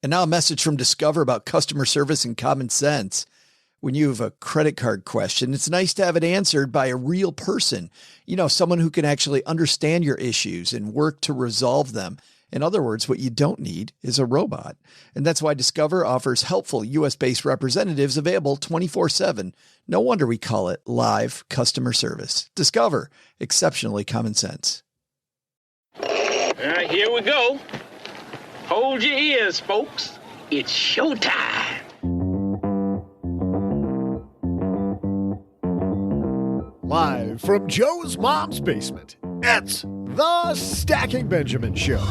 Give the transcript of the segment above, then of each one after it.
And now a message from Discover about customer service and common sense. When you have a credit card question, it's nice to have it answered by a real person. You know, someone who can actually understand your issues and work to resolve them. In other words, what you don't need is a robot. And that's why Discover offers helpful U.S.-based representatives available 24/7. No wonder we call it live customer service. Discover, exceptionally common sense. All right, here we go. Hold your ears, folks. It's showtime. Live from Joe's mom's basement, it's the Stacking Benjamin Show.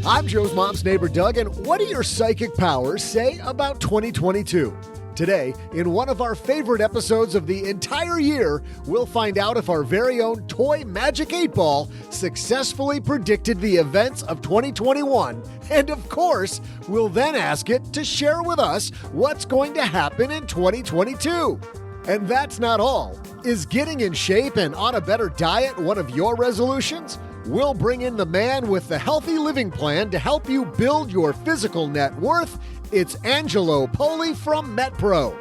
I'm Joe's mom's neighbor, Doug, and what do your psychic powers say about 2022? Today, in one of our favorite episodes of the entire year, we'll find out if our very own toy Magic 8-Ball successfully predicted the events of 2021. And of course, we'll then ask it to share with us what's going to happen in 2022. And that's not all. Is getting in shape and on a better diet one of your resolutions? We'll bring in the man with the healthy living plan to help you build your physical net worth. It's Angelo Poli from MetPro.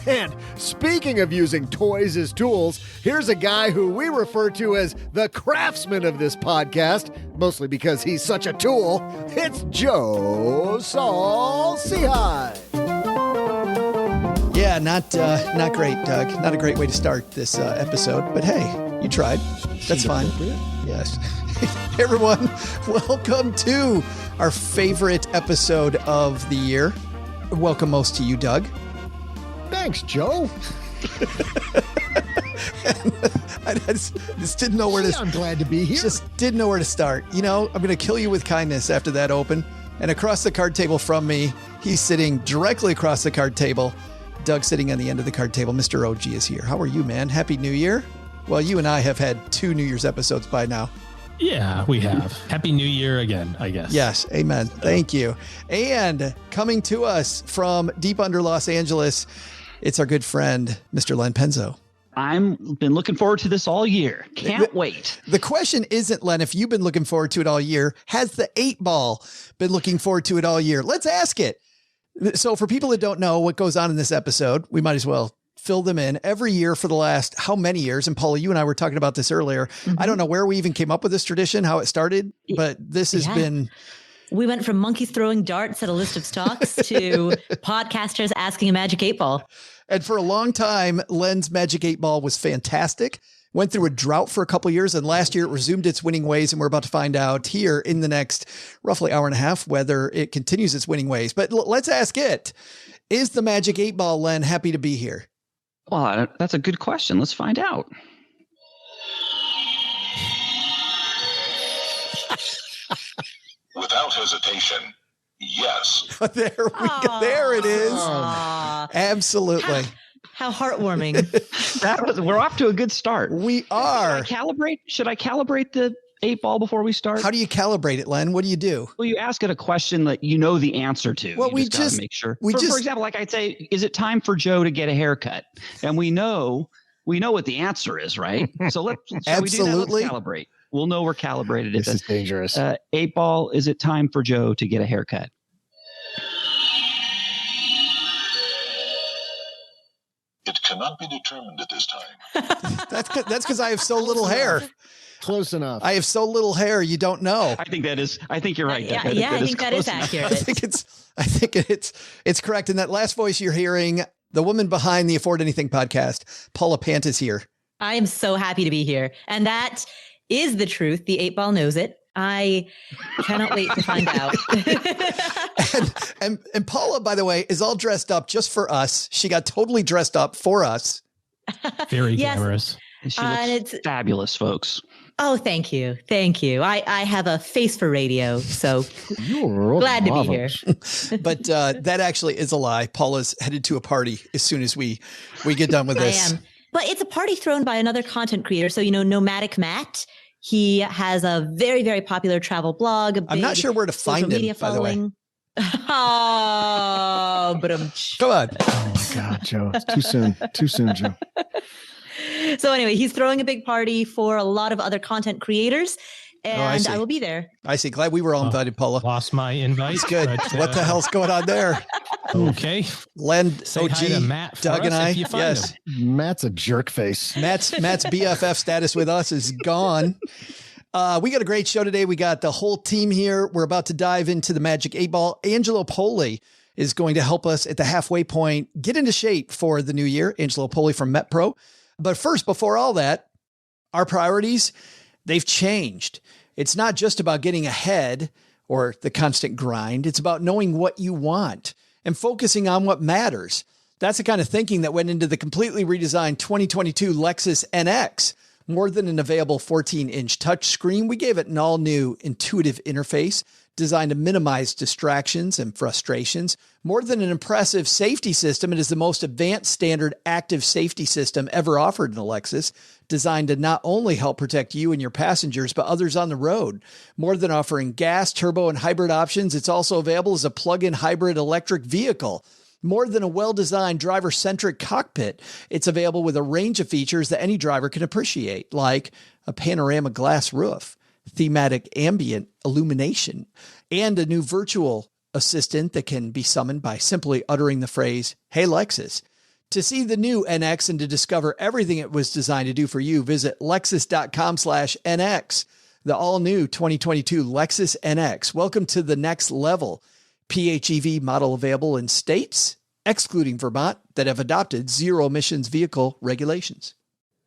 And speaking of using toys as tools, here's a guy who we refer to as the craftsman of this podcast, mostly because he's such a tool. It's Joe Saul-Sehy. Yeah, not great, Doug. Not a great way to start this episode, but hey, you tried. That's fine. Yes. Hey, everyone, welcome to our favorite episode of the year. Welcome most to you, Doug. Thanks, Joe. I just didn't know where to. I'm glad to be here. Just didn't know where to start. You know, I'm going to kill you with kindness after that open. And across the card table from me, he's sitting directly across the card table. Doug sitting on the end of the card table. Mr. OG is here. How are you, man? Happy New Year. Well, you and I have had 2 New Year's episodes by now. Yeah, we have. Happy New Year again, I guess. Yes. Amen. Thank you. And coming to us from deep under Los Angeles, it's our good friend, Mr. Len Penzo. I've been looking forward to this all year. Can't wait. The question isn't, Len, if you've been looking forward to it all year, has the 8-Ball been looking forward to it all year? Let's ask it. So for people that don't know what goes on in this episode, we might as well fill them in. Every year for the last how many years? And Paula, you and I were talking about this earlier. Mm-hmm. I don't know where we even came up with this tradition, how it started, but this has been... We went from monkeys throwing darts at a list of stocks to podcasters asking a Magic 8-Ball. And for a long time, Len's Magic 8-Ball was fantastic. Went through a drought for a couple of years, and last year it resumed its winning ways, and we're about to find out here in the next roughly hour and a half whether it continues its winning ways. But let's ask it. Is the Magic 8-Ball, Len, happy to be here? Well, that's a good question. Let's find out. Without hesitation, yes. There we go. There it is. Absolutely. How heartwarming. We're off to a good start. We are. Should I calibrate the 8-Ball before we start? How do you calibrate it, Len? What do you do? Well, you ask it a question that you know the answer to. Well, you just gotta make sure. For example, like I'd say, is it time for Joe to get a haircut? And we know what the answer is, right? So Absolutely. Let's calibrate. We'll know we're calibrated. This is dangerous. 8-Ball, is it time for Joe to get a haircut? It cannot be determined at this time. That's because I have so little hair. Close enough. I have so little hair, you don't know. I think you're right. Yeah, I think that is accurate. I think it's correct. And that last voice you're hearing, the woman behind the Afford Anything podcast, Paula Pant, is here. I am so happy to be here. And that is the truth. The 8-Ball knows it. I cannot wait to find out. and Paula, by the way, is all dressed up just for us. She got totally dressed up for us. Very glamorous. And she looks fabulous, folks. Oh, thank you. Thank you. I have a face for radio, so glad to be here. But that actually is a lie. Paula's headed to a party as soon as we get done with this. I am. But it's a party thrown by another content creator. So, Nomadic Matt, he has a very, very popular travel blog. I'm not sure where to find him, by the way. Oh, but come on. Oh, my God, Joe. It's too soon. Too soon, Joe. So anyway, he's throwing a big party for a lot of other content creators, and I will be there. I see. Glad we were all invited, Paula. Lost my invite. It's good. But, what the hell's going on there? Okay. Len, Say OG, hi to Matt Doug, and I. Yes. Matt's a jerk face. Matt's BFF status with us is gone. We got a great show today. We got the whole team here. We're about to dive into the Magic 8-Ball. Angelo Poli is going to help us at the halfway point get into shape for the new year. Angelo Poli from MetPro. But first, before all that, our priorities, they've changed. It's not just about getting ahead or the constant grind. It's about knowing what you want and focusing on what matters. That's the kind of thinking that went into the completely redesigned 2022 Lexus NX. More than an available 14-inch touchscreen, we gave it an all-new intuitive interface designed to minimize distractions and frustrations. More than an impressive safety system, it is the most advanced standard active safety system ever offered in the Lexus, designed to not only help protect you and your passengers, but others on the road. More than offering gas, turbo, and hybrid options, it's also available as a plug-in hybrid electric vehicle. More than a well-designed driver-centric cockpit, it's available with a range of features that any driver can appreciate, like a panorama glass roof, thematic ambient illumination, and a new virtual assistant that can be summoned by simply uttering the phrase, "Hey, Lexus." To see the new NX and to discover everything it was designed to do for you, visit lexus.com/NX. The all-new 2022 Lexus NX. Welcome to the next level. PHEV model available in states, excluding Vermont, that have adopted zero emissions vehicle regulations.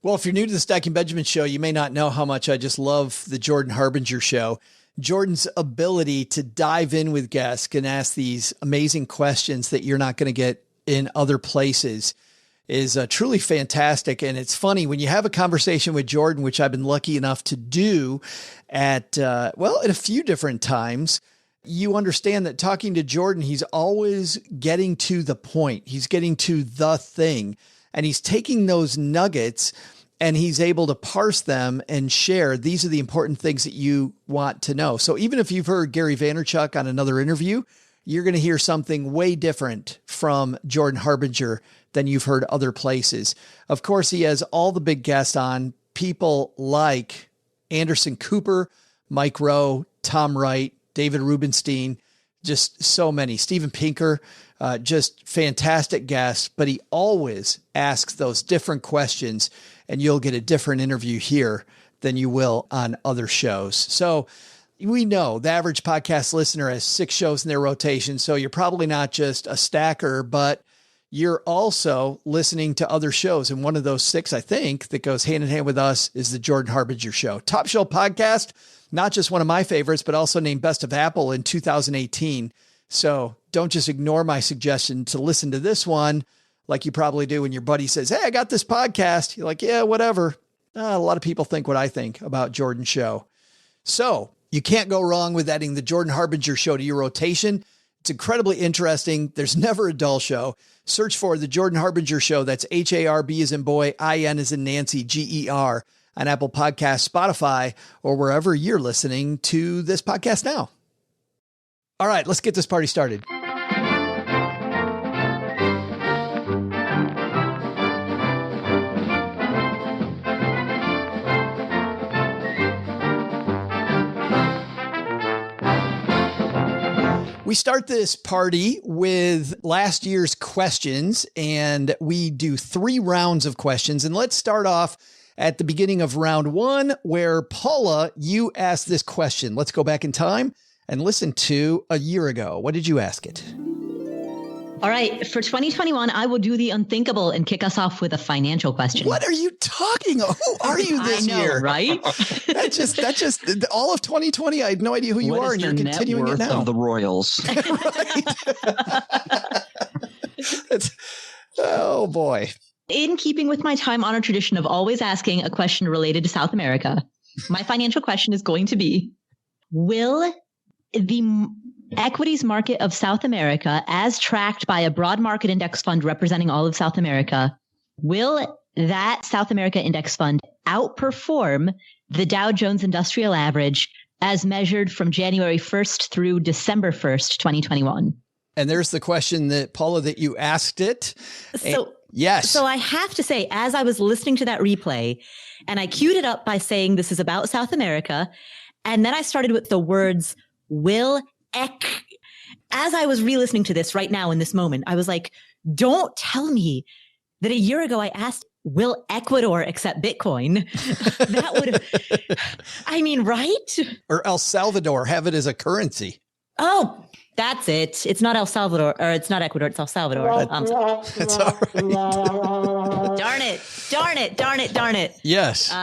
Well, if you're new to the Stacking Benjamin show, you may not know how much I just love the Jordan Harbinger show. Jordan's ability to dive in with guests and ask these amazing questions that you're not going to get in other places is truly fantastic. And it's funny when you have a conversation with Jordan, which I've been lucky enough to do at a few different times. You understand that talking to Jordan, he's always getting to the point. He's getting to the thing, and he's taking those nuggets and he's able to parse them and share. These are the important things that you want to know. So even if you've heard Gary Vaynerchuk on another interview, you're going to hear something way different from Jordan Harbinger than you've heard other places. Of course, he has all the big guests on, people like Anderson Cooper, Mike Rowe, Tom Wright, David Rubenstein, just so many. Steven Pinker, just fantastic guests, but he always asks those different questions, and you'll get a different interview here than you will on other shows. So we know the average podcast listener has 6 shows in their rotation, so you're probably not just a stacker, but you're also listening to other shows. And one of those 6, I think, that goes hand in hand with us is the Jordan Harbinger Show. Top Shelf Podcast, not just one of my favorites, but also named Best of Apple in 2018. So don't just ignore my suggestion to listen to this one like you probably do when your buddy says, "Hey, I got this podcast." You're like, "Yeah, whatever." A lot of people think what I think about Jordan's show. So you can't go wrong with adding the Jordan Harbinger Show to your rotation. It's incredibly interesting. There's never a dull show. Search for the Jordan Harbinger Show. That's HARB as in boy, IN as in Nancy, GER on Apple Podcasts, Spotify, or wherever you're listening to this podcast now. All right, let's get this party started. We start this party with last year's questions, and we do 3 rounds of questions. And let's start off at the beginning of round 1, where Paula, you asked this question. Let's go back in time and listen to a year ago. What did you ask it? All right. For 2021, I will do the unthinkable and kick us off with a financial question. What are you talking about? Who are you this year? Right? That's just all of 2020. I had no idea who you are, and you're continuing it now. Of the Royals. Right. Oh boy. In keeping with my time-honored tradition of always asking a question related to South America, my financial question is going to be, will the equities market of South America, as tracked by a broad market index fund representing all of South America, will that South America index fund outperform the Dow Jones Industrial Average as measured from January 1st through December 1st, 2021? And there's the question that, Paula, that you asked it. So Yes. So I have to say, as I was listening to that replay, and I queued it up by saying this is about South America, and then I started with the words will as I was re-listening to this right now in this moment, I was like, don't tell me that a year ago I asked, will Ecuador accept Bitcoin? That would have, I mean, right? Or El Salvador, have it as a currency. Oh, that's it. It's not El Salvador, or it's not Ecuador, it's El Salvador. That's all right. Darn it. Yes.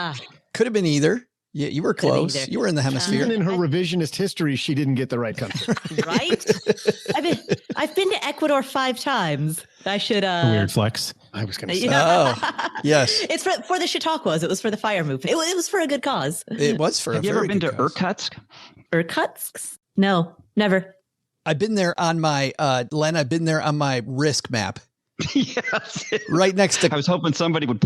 Could have been either. Yeah, you were close. You were in the hemisphere. Even in her revisionist history, she didn't get the right country. Right? I've been to Ecuador 5 times. I should weird flex. I was going to say. Oh, yes. It's for the Chautauquas. It was for the fire movement. It was for a good cause. It was for Have you ever been to Irkutsk? Irkutsk? No, never. I've been there on my Len. I've been there on my risk map. Yes. Right next to. I was hoping somebody would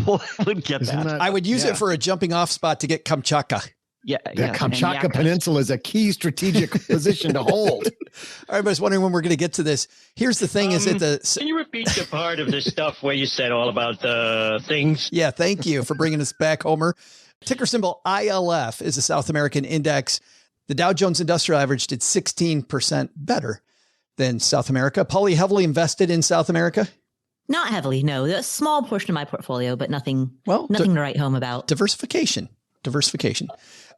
get that. I would use it for a jumping off spot to get Kamchatka. Yeah, the Kamchatka Peninsula is a key strategic position to hold. All right, but I was wondering when we're going to get to this. Here's the thing: is it the? Can you repeat the part of this stuff where you said all about the things? Yeah, thank you for bringing us back, Homer. Ticker symbol ILF is a South American index. The Dow Jones Industrial Average did 16% better than South America. Paula, heavily invested in South America? Not heavily, no. A small portion of my portfolio, but nothing to write home about. Diversification.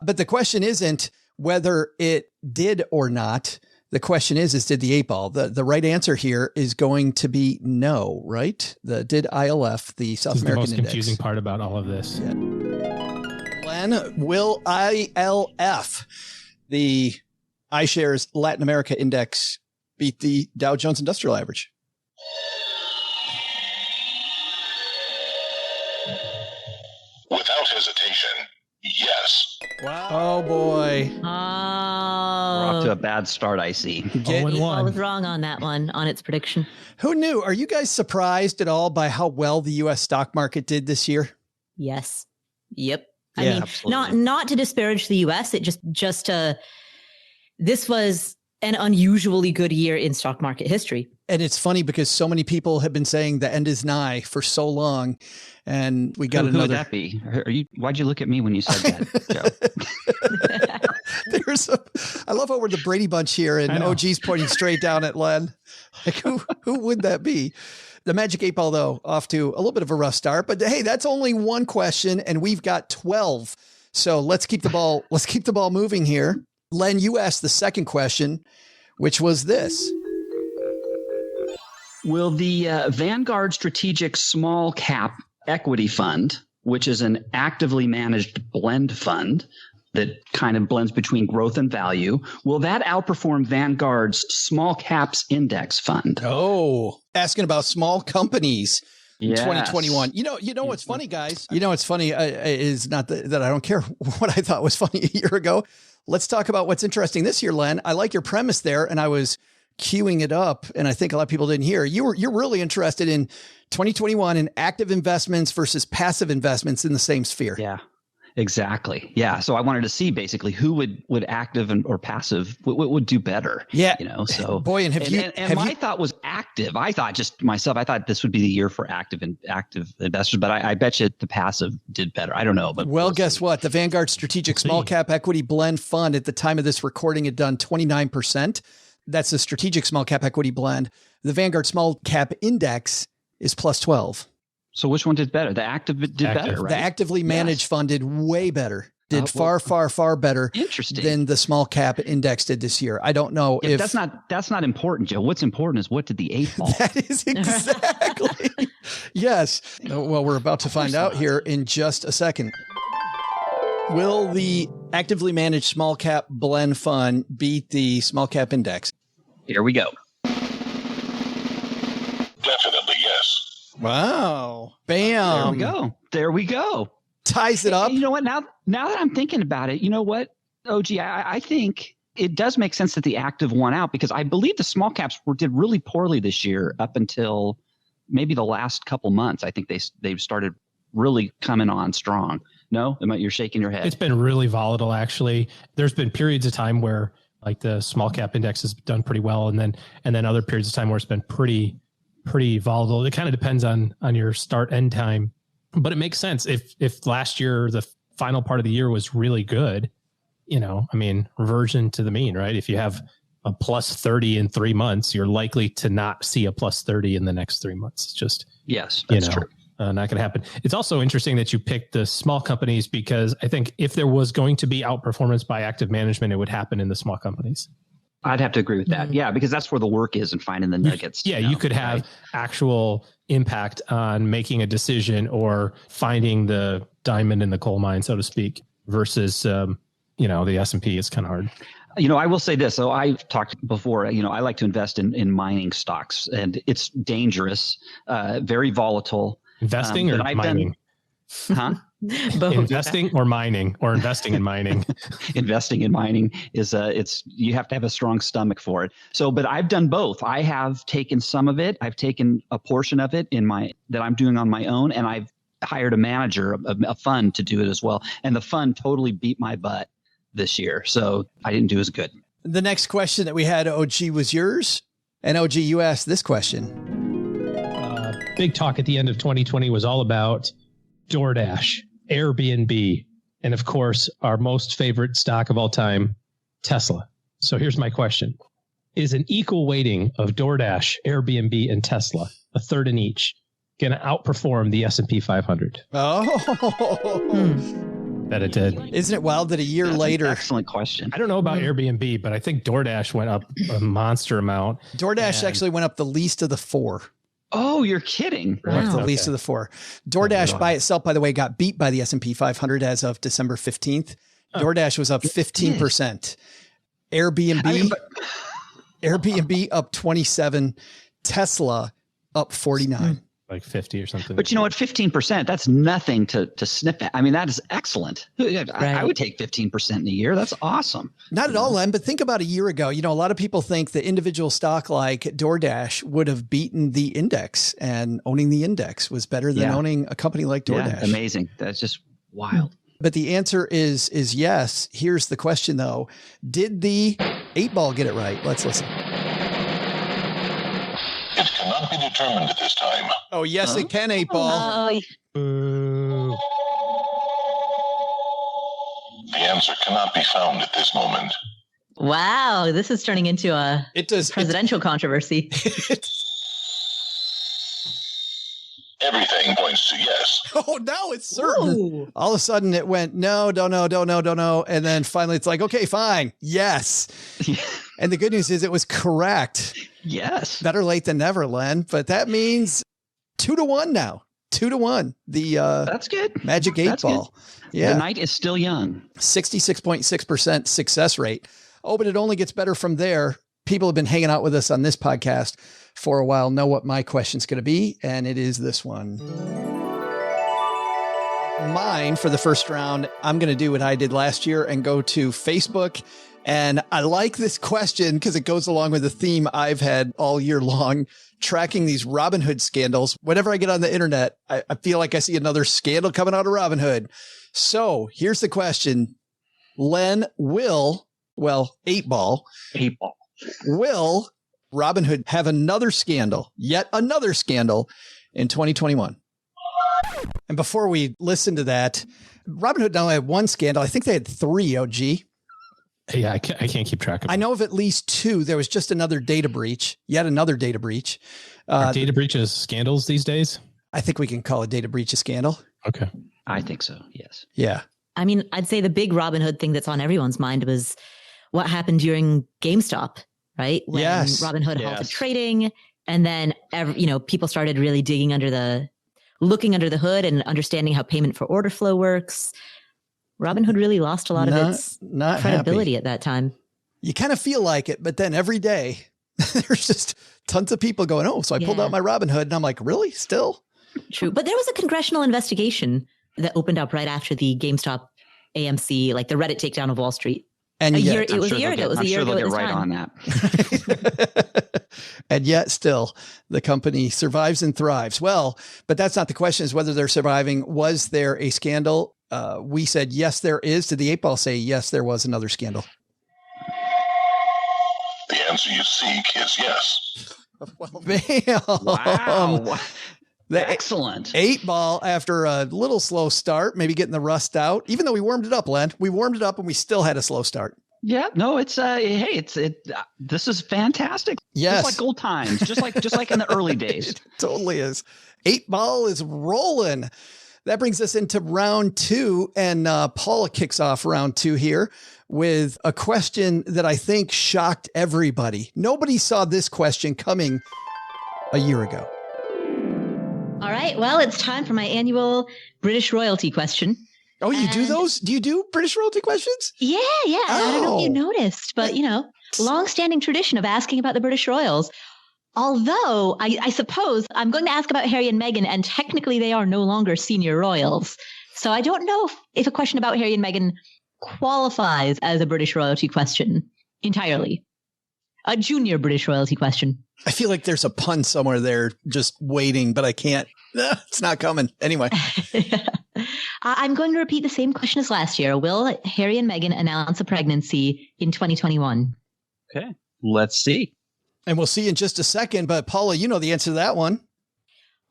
But the question isn't whether it did or not. The question is did the 8-ball? The right answer here is going to be no, right? Did ILF, the South American index. The most confusing part about all of this. Yeah. Len, will ILF, the iShares Latin America index, beat the Dow Jones Industrial Average? Without hesitation, yes. Wow. Oh, boy. Oh. We're off to a bad start, I see. I was wrong on that one, on its prediction. Who knew? Are you guys surprised at all by how well the U.S. stock market did this year? Yes. Yep. Yeah, I mean, absolutely. not to disparage the U.S. It just this was an unusually good year in stock market history. And it's funny because so many people have been saying the end is nigh for so long, and we got Who another. would that be? Why'd you look at me when you said that, Joe? I love how we're the Brady Bunch here, and OG's pointing straight down at Len. Like who would that be? The Magic 8-ball, though, off to a little bit of a rough start, but hey, that's only one question, and we've got 12. So let's keep the ball. Let's keep the ball moving here. Len, you asked the second question, which was this. Will the Vanguard Strategic Small Cap Equity Fund, which is an actively managed blend fund that kind of blends between growth and value, will that outperform Vanguard's Small Caps Index Fund? Oh, asking about small companies in Yes. 2021. You know what's funny, guys? You know what's funny is not that I don't care what I thought was funny a year ago. Let's talk about what's interesting this year, Len. I like your premise there, and I was queuing it up, and I think a lot of people didn't hear. You're really interested in 2021 in active investments versus passive investments in the same sphere. Yeah, exactly. Yeah. So I wanted to see basically who would active or passive would do better. Yeah. So boy, and my thought was active. I thought I thought this would be the year for active investors, but I bet you the passive did better. I don't know, but well, guess what? The Vanguard Strategic Small Cap Equity Blend Fund at the time of this recording had done 29%. That's the strategic small cap equity blend. The Vanguard Small Cap Index is plus 12. So which one did better? The active did better, right? The actively managed fund did way better. Did far better than the small cap index did this year. I don't know if that's not important, Joe. What's important is what did the 8-ball? That is exactly. Yes. Well, we're about to find out here in just a second. Will the actively managed small cap blend fund beat the small cap index? Here we go. Definitely yes. Wow. Bam. There we go. Ties it up. You know what? Now that I'm thinking about it, you know what, OG, I think it does make sense that the active won out because I believe the small caps did really poorly this year up until maybe the last couple months. I think they've started really coming on strong. No, you're shaking your head. It's been really volatile, actually. There's been periods of time where like the small cap index has done pretty well, and then other periods of time where it's been pretty pretty volatile. It kind of depends on your start end time, but it makes sense. If last year, the final part of the year was really good, reversion to the mean, right? If you have a plus 30 in 3 months, you're likely to not see a plus 30 in the next 3 months. It's just, yes, that's true. Not going to happen. It's also interesting that you picked the small companies, because I think if there was going to be outperformance by active management, it would happen in the small companies. I'd have to agree with that. Yeah, because that's where the work is and finding the nuggets. You could have actual impact on making a decision or finding the diamond in the coal mine, so to speak, versus, the S&P is kind of hard. I will say this. So I've talked before, I like to invest in mining stocks, and it's dangerous, very volatile. Investing or mining? Investing or mining, or investing in mining? Investing in mining is you have to have a strong stomach for it. So, but I've done both. I have taken some of it. I've taken a portion of it that I'm doing on my own, and I've hired a manager, a fund to do it as well. And the fund totally beat my butt this year. So I didn't do as good. The next question that we had, OG, was yours. And OG, you asked this question. Big talk at the end of 2020 was all about DoorDash, Airbnb, and of course, our most favorite stock of all time, Tesla. So here's my question. Is an equal weighting of DoorDash, Airbnb, and Tesla, a third in each, going to outperform the S&P 500? Bet it did. Isn't it wild that a year later? Excellent question. I don't know about Airbnb, but I think DoorDash went up a monster amount. DoorDash actually went up the least of the four. Oh, you're kidding. Wow. The least of the four. DoorDash by itself, by the way, got beat by the S&P 500 as of December 15th. DoorDash was up 15%. Airbnb up 27. Tesla up 49. Like 50 or something. But you know what? 15%, that's nothing to sniff at. I mean, that is excellent. I would take 15% in a year. That's awesome. Not at all, Len, but think about a year ago. A lot of people think the individual stock like DoorDash would have beaten the index, and owning the index was better than owning a company like DoorDash. Yeah, amazing. That's just wild. But the answer is yes. Here's the question, though. Did the 8-ball get it right? Let's listen. It cannot be determined at this time. Oh, yes, it can, 8-ball. The answer cannot be found at this moment. Wow, this is turning into a presidential controversy. Everything points to yes. Oh, now it's certain. Ooh. All of a sudden it went, no, don't know. And then finally it's like, okay, fine. Yes. And the good news is it was correct. Yes. Better late than never, Len. But that means 2-1 now. 2-1. That's good. Magic 8-ball. Yeah. The night is still young. 66.6% success rate. Oh, but it only gets better from there. People have been hanging out with us on this podcast for a while, know what my question's going to be, and it is this one. Mine, for the first round, I'm going to do what I did last year and go to Facebook. And I like this question because it goes along with the theme I've had all year long, tracking these Robinhood scandals. Whenever I get on the internet, I feel like I see another scandal coming out of Robinhood. So here's the question. Len, 8-ball. Will Robinhood have another scandal, yet another scandal in 2021? And before we listen to that, Robinhood not only had one scandal, I think they had 3, OG. Yeah, I can't keep track of it. I know of at least 2. There was just another data breach, yet another data breach. Are data breaches scandals these days? I think we can call a data breach a scandal. Okay. I think so, yes. Yeah. I mean, I'd say the big Robinhood thing that's on everyone's mind was what happened during GameStop, right? When Robinhood halted trading, and then people started really looking under the hood and understanding how payment for order flow works. Robinhood really lost a lot of its credibility at that time. You kind of feel like it, but then every day there's just tons of people going, oh, so I pulled out my Robinhood, and I'm like, really? Still? True. But there was a congressional investigation that opened up right after the GameStop AMC, like the Reddit takedown of Wall Street. And it was a year ago. It was a year ago at this right time. On that. And yet still the company survives and thrives. Well, but that's not the question, is whether they're surviving. Was there a scandal? We said, yes, there is. Did the 8-ball say, yes, there was another scandal? The answer you seek is yes. Well, bam. Wow. The Excellent. 8-ball after a little slow start, maybe getting the rust out, even though we warmed it up, Len. We warmed it up and we still had a slow start. Yeah, no, it's this is fantastic. Yes. Just like old times, just like in the early days. It totally is. 8-ball is rolling. That brings us into round 2, and Paula kicks off round 2 here with a question that I think shocked everybody. Nobody saw this question coming a year ago. All right. Well, it's time for my annual British royalty question. Oh, you do those? Do you do British royalty questions? Yeah. Oh. I don't know if you noticed, but, long-standing tradition of asking about the British royals. Although I suppose I'm going to ask about Harry and Meghan, and technically they are no longer senior royals. So I don't know if a question about Harry and Meghan qualifies as a British royalty question entirely. A junior British royalty question. I feel like there's a pun somewhere there just waiting, but I can't. It's not coming. Anyway. I'm going to repeat the same question as last year. Will Harry and Meghan announce a pregnancy in 2021? Okay, let's see. And we'll see in just a second. But Paula, you know the answer to that one.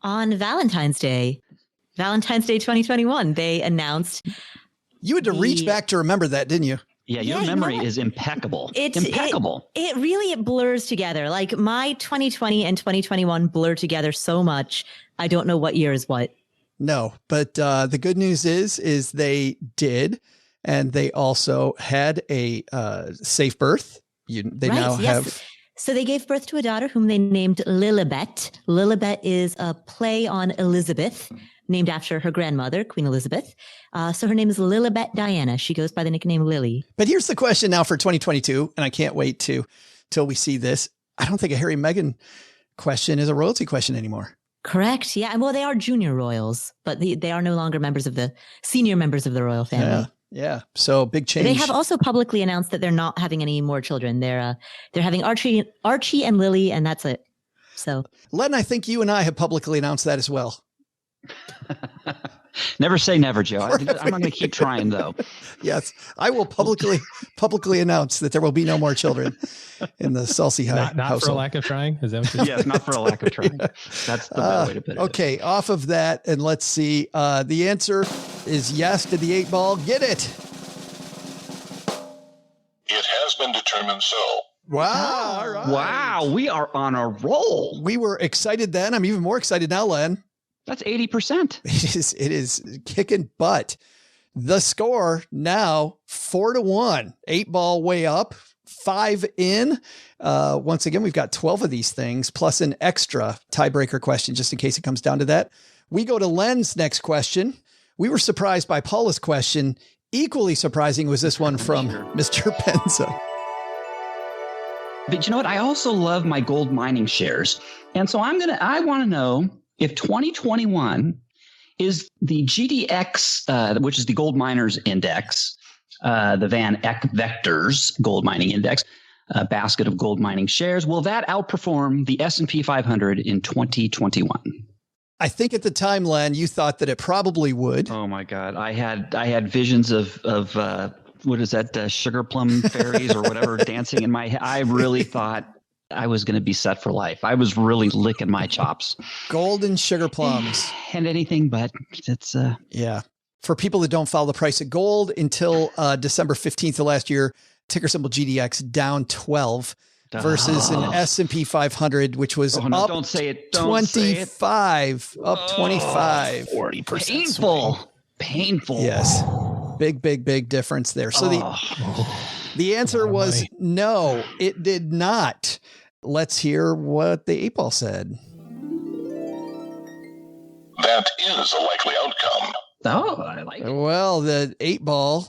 On Valentine's Day 2021, they announced. You had to reach back to remember that, didn't you? Yeah, your memory is impeccable. Impeccable. It blurs together. Like my 2020 and 2021 blur together so much. I don't know what year is what. No, but the good news is they did. And they also had a safe birth. Have. So they gave birth to a daughter whom they named Lilibet. Lilibet is a play on Elizabeth, named after her grandmother, Queen Elizabeth. So her name is Lilibet Diana. She goes by the nickname Lily. But here's the question now for 2022, and I can't wait till we see this. I don't think a Harry and Meghan question is a royalty question anymore. Correct. Yeah. Well, they are junior royals, but they are no longer senior members of the royal family. Yeah. So big change. They have also publicly announced that they're not having any more children. They're having Archie and Lily, and that's it. So, Len, I think you and I have publicly announced that as well. Never say never, Joe. I'm going to keep trying, though. Yes, I will publicly announce that there will be no more children in the Salsy not household. For a lack of trying? Is that what you're saying? Yes, not for a lack of trying. That's the better way to put it. Okay, off of that, and let's see. The answer is yes. Did the 8-ball get it? It has been determined so. Wow. All right. Wow, we are on a roll. We were excited then. I'm even more excited now, Len. That's 80%. It is kicking butt. The score now 4-1. 8-ball way up, 5 in. Once again, we've got 12 of these things plus an extra tiebreaker question just in case it comes down to that. We go to Len's next question. We were surprised by Paula's question. Equally surprising was this one from Mr. Penzo. But you know what? I also love my gold mining shares. And so I want to know if 2021 is the GDX, which is the Gold Miners Index, the Van Eck Vectors Gold Mining Index, basket of gold mining shares, will that outperform the S&P 500 in 2021? I think at the time, Len, you thought that it probably would. Oh my God. I had visions of what is that? Sugar plum fairies or whatever dancing in my head. I really thought I was going to be set for life. I was really licking my chops. Golden sugar plums. And anything but. It's yeah. For people that don't follow the price of gold, until December 15th of last year, ticker symbol GDX down 12 versus an S&P 500, which was up don't say it. 25, up 25. 40%. Painful. Yes. Big difference there. So the answer was no, it did not. Let's hear what the 8-ball said. That is a likely outcome. Oh, I like it. Well, the 8-ball,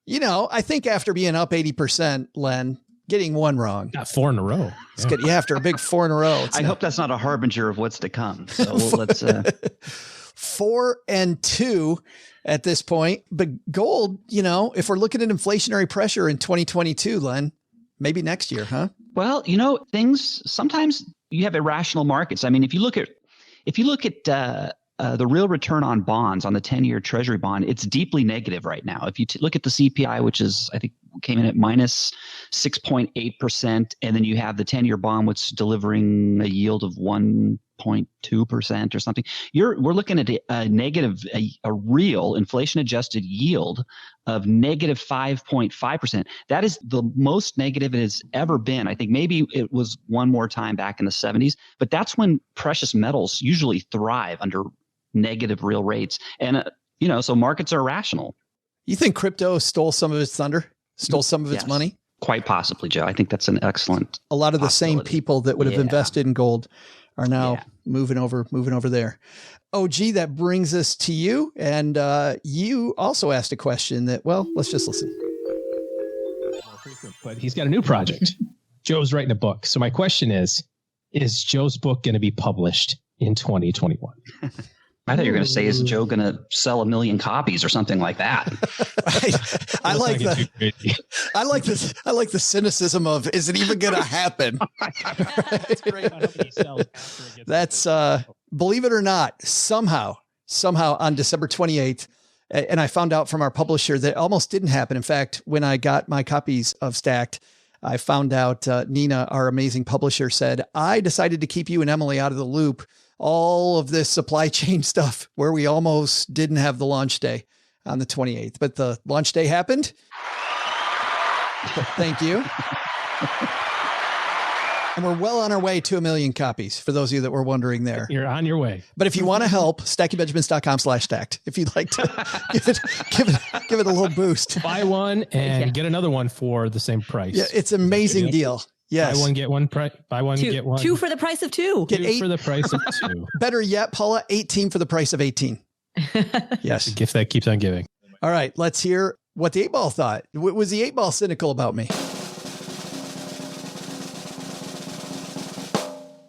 I think after being up 80%, Len, getting one wrong. Got 4 in a row. It's good. Yeah, after a big 4 in a row. I hope that's not a harbinger of what's to come. So let's 4 and 2 at this point. But gold, if we're looking at inflationary pressure in 2022, Len, maybe next year, huh? Well, things sometimes you have irrational markets. I mean, if you look at the real return on bonds on the 10-year Treasury bond, it's deeply negative right now. If you look at the CPI, which is I think came in at minus 6.8%. And then you have the 10-year bond, which is delivering a yield of 1.2% or something. We're looking at a real inflation-adjusted yield of negative 5.5%. That is the most negative it has ever been. I think maybe it was one more time back in the 70s, but that's when precious metals usually thrive under negative real rates. And, so markets are rational. You think crypto stole some of its thunder, stole some of its money? Quite possibly, Joe. I think that's an excellent A lot of the same people that would have invested in gold are now moving over there. OG, that brings us to you. And you also asked a question that, well, let's just listen. But he's got a new project. Joe's writing a book. So my question is Joe's book going to be published in 2021? I thought you were going to say, is Joe going to sell 1 million copies or something like that? I like the cynicism of, is it even going to happen? That's great. That's believe it or not, somehow on December 28th, and I found out from our publisher that almost didn't happen. In fact, when I got my copies of Stacked, I found out Nina, our amazing publisher, said, I decided to keep you and Emily out of the loop. All of this supply chain stuff where we almost didn't have the launch day on the 28th, but the launch day happened. Thank you. And we're well on our way to 1 million copies for those of you that were wondering there. You're on your way. But if you want to help, stackingbenjamins.com/stacked. If you'd like to give it a little boost. Buy one and get another one for the same price. Yeah, it's an amazing deal. Yes. Buy one, get one. Buy one, get one. 2 for the price of 2. Get 8 for the price of 2. Better yet, Paula, 18 for the price of 18. Yes. The gift that keeps on giving. All right. Let's hear what the 8-Ball thought. Was the 8-Ball cynical about me?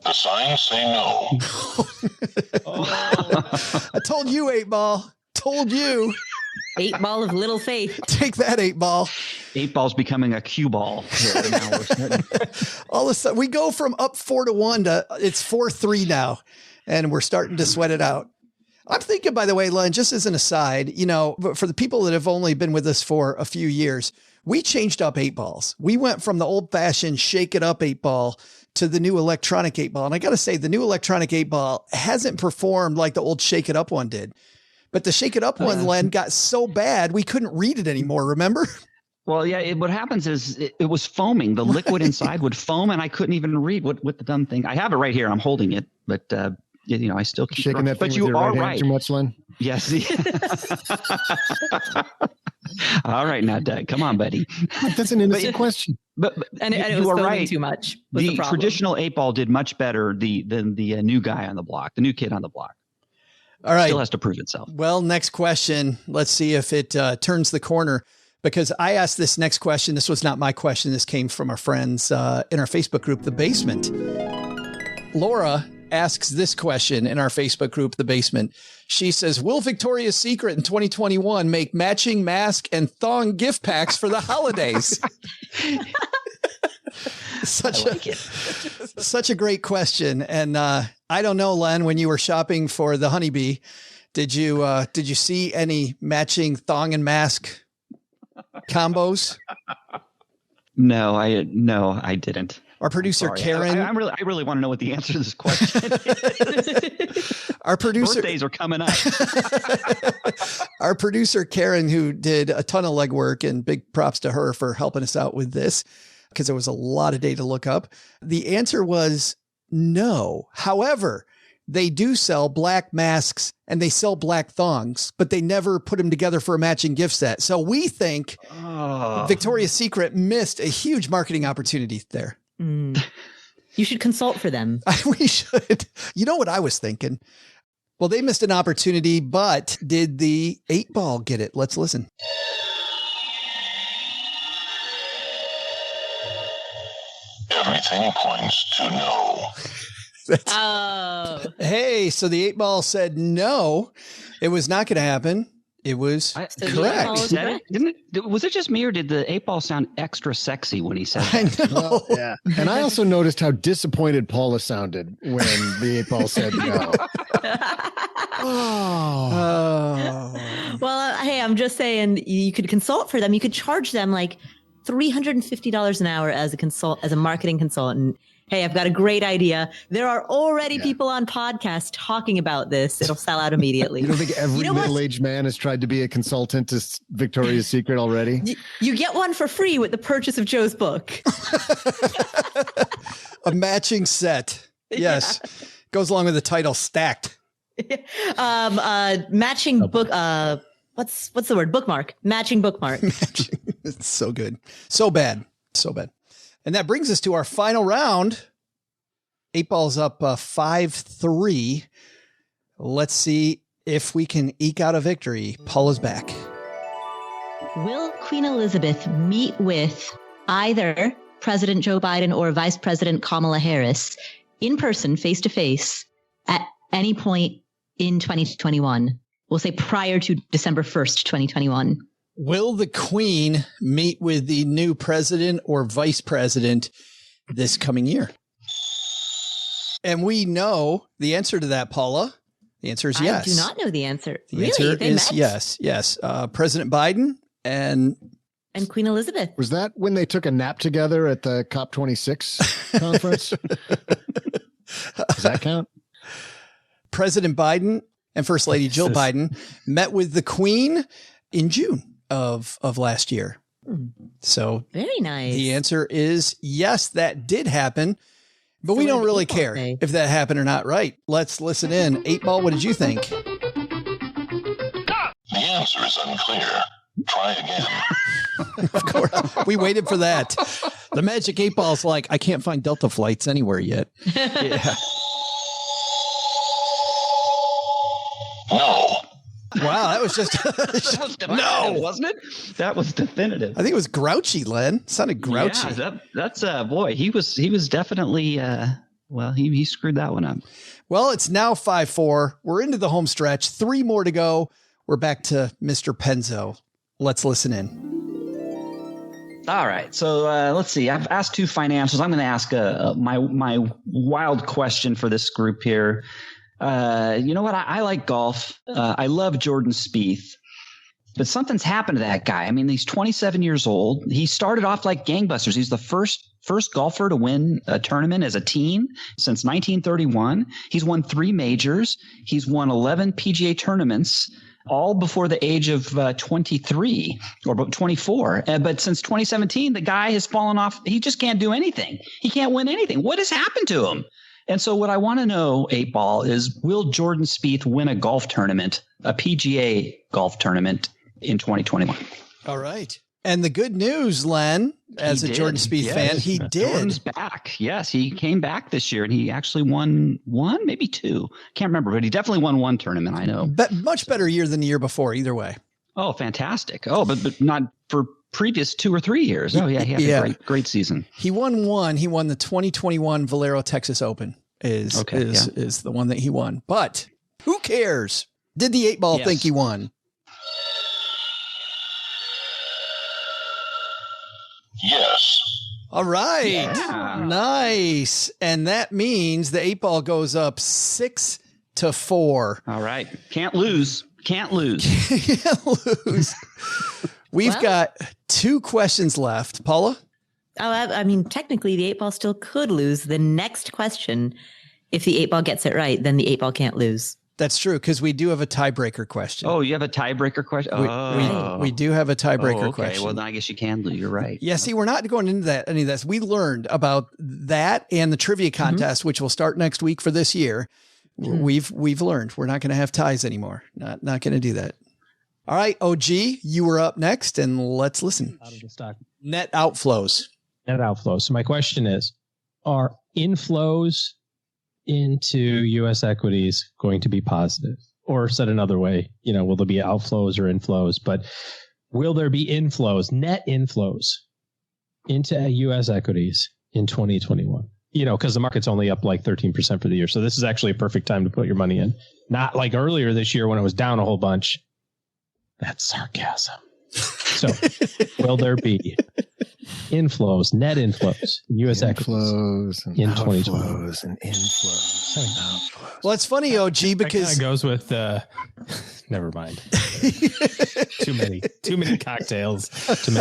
The signs say no. I told you, 8-Ball. Told you. 8-Ball of little faith. Take that, 8-Ball. 8-Ball's becoming a cue ball. All of a sudden, we go from up 4-1 to it's 4-3 now, and we're starting to sweat it out. I'm thinking, by the way, Len, just as an aside, for the people that have only been with us for a few years, we changed up 8-Balls. We went from the old-fashioned shake it up 8-Ball to the new electronic 8-Ball. And I got to say, the new electronic 8-Ball hasn't performed like the old shake it up one did. But the shake it up one, Len, got so bad, we couldn't read it anymore. Remember? Well, yeah, what happens is it was foaming. The liquid inside would foam, and I couldn't even read what the dumb thing. I have it right here. I'm holding it, but I still keep shaking that thing. But you are right. Too much, Len? Yes. All right, now, Doug, come on, buddy. That's an innocent question. But and it was right. Too much. The traditional 8-Ball did much better than the new guy on the block, the new kid on the block. All right. Still has to prove itself. Well, next question. Let's see if it turns the corner, because I asked this next question. This was not my question. This came from our friends in our Facebook group, The Basement. Laura asks this question in our Facebook group, The Basement. She says, will Victoria's Secret in 2021 make matching mask and thong gift packs for the holidays? Such a great question. And I don't know, Len, when you were shopping for the honeybee, did you see any matching thong and mask combos? No, I didn't. Our producer Karen. I really want to know what the answer to this question is. Our producer birthdays are coming up. Our producer Karen, who did a ton of legwork, and big props to her for helping us out with this, because there was a lot of data to look up. The answer was no. However, they do sell black masks and they sell black thongs, but they never put them together for a matching gift set. So we think Victoria's Secret missed a huge marketing opportunity there. You should consult for them. We should. You know what I was thinking? Well, they missed an opportunity, but did the 8-Ball get it? Let's listen. Everything points to no. Hey, so the 8-Ball said no, it was not going to happen. It was correct. Was it just me, or did the 8-Ball sound extra sexy when he said that? I know. Well, yeah. And I also noticed how disappointed Paula sounded when the 8-Ball said no. Well, hey, I'm just saying you could consult for them. You could charge them like $350 an hour as a marketing consultant. Hey, I've got a great idea. There are already people on podcasts talking about this. It'll sell out immediately. You don't think every middle-aged man has tried to be a consultant to Victoria's Secret already? You get one for free with the purchase of Joe's book. A matching set. Yes. Yeah. Goes along with the title, Stacked. Matching book. What's the word? Bookmark. Matching bookmark. It's so good. So bad. So bad. And that brings us to our final round. 8 Ball's up 5-3. Let's see if we can eke out a victory. Paula's back. Will Queen Elizabeth meet with either President Joe Biden or Vice President Kamala Harris in person, face to face, at any point in 2021? We'll say prior to December 1st, 2021. Will the Queen meet with the new president or vice president this coming year? And we know the answer to that, Paula. The answer is yes. I do not know the answer. The answer is yes. Yes. President Biden and Queen Elizabeth. Was that when they took a nap together at the COP26 conference? Does that count? President Biden and First Lady Jill Biden met with the Queen in June of last year. So very nice. The answer is yes, that did happen, but we don't really care if that happened or not. Right. Let's listen in. 8 Ball, what did you think? The answer is unclear. Try again. Of course. We waited for that. The magic 8 Ball's like, I can't find Delta flights anywhere yet. Yeah. No. Wow, that was just that was definitive, wasn't it? That was definitive. I think it was grouchy, Len. It sounded grouchy. Yeah, that's boy. He was definitely he screwed that one up. Well, it's now 5-4. We're into the home stretch. 3 more to go. We're back to Mr. Penzo. Let's listen in. All right. So let's see. I've asked 2 financials. I'm going to ask my wild question for this group here. You know what? I like golf. I love Jordan Spieth, but something's happened to that guy. I mean, he's 27 years old. He started off like gangbusters. He's the first golfer to win a tournament as a teen since 1931. He's won 3 majors. He's won 11 PGA tournaments, all before the age of 23 or 24. But since 2017, the guy has fallen off. He just can't do anything. He can't win anything. What has happened to him? And so what I want to know, 8 Ball, is will Jordan Spieth win a golf tournament, a PGA golf tournament in 2021? All right. And the good news, Len, as a Jordan Spieth fan, he did. Jordan's back. Yes, he came back this year, and he actually won 1, maybe 2. Can't remember, but he definitely won 1 tournament, I know. Much better year than the year before, either way. Oh, fantastic. Oh, but not for previous 2 or 3 years. Oh, yeah, he had a great season. He won 1. He won the 2021 Valero Texas Open is the one that he won. But who cares? Did the 8 Ball think he won? Yes. All right. Yeah. Nice. And that means the 8 Ball goes up 6-4. All right. Can't lose. Can't lose. Can't lose. We've got 2 questions left. Paula? Oh, I mean, technically the 8 Ball still could lose. The next question, if the 8 Ball gets it right, then the 8 Ball can't lose. That's true, because we do have a tiebreaker question. Oh, you have a tiebreaker question? We do have a tiebreaker question. Well, then I guess you can lose. You're right. Yeah, see, we're not going into any of this. We learned about that and the trivia contest, which will start next week for this year. We've learned we're not going to have ties anymore. Not going to do that. All right, OG, you were up next, and let's listen. Out of the stock. Net outflows. Net outflows. So my question is, are inflows into U.S. equities going to be positive? Or said another way, will there be outflows or inflows? But will there be inflows, net inflows into U.S. equities in 2021? Because the market's only up like 13% for the year. So this is actually a perfect time to put your money in. Not like earlier this year when it was down a whole bunch. That's sarcasm. So will there be inflows, net inflows, U.S. inflows in 2020. Inflows and inflows. Well, it's funny, OG, because it goes with never mind. too many cocktails to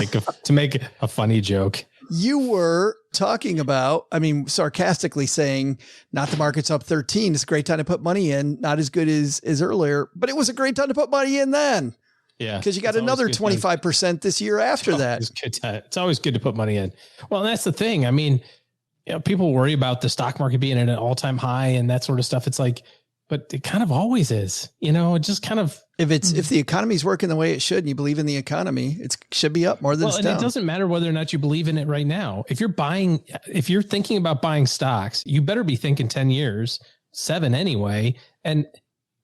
make a funny joke. You were talking about, sarcastically saying, not the market's up 13. It's a great time to put money in. Not as good as earlier, but it was a great time to put money in then. Yeah. Because you got another 25% this year after that. It's always good to put money in. Well, and that's the thing. People worry about the stock market being at an all-time high and that sort of stuff. It's like, but it kind of always is, it just kind of, if the economy's working the way it should and you believe in the economy, it should be up more than it's down. And it doesn't matter whether or not you believe in it right now. If you're thinking about buying stocks, you better be thinking 10 years, 7 anyway. And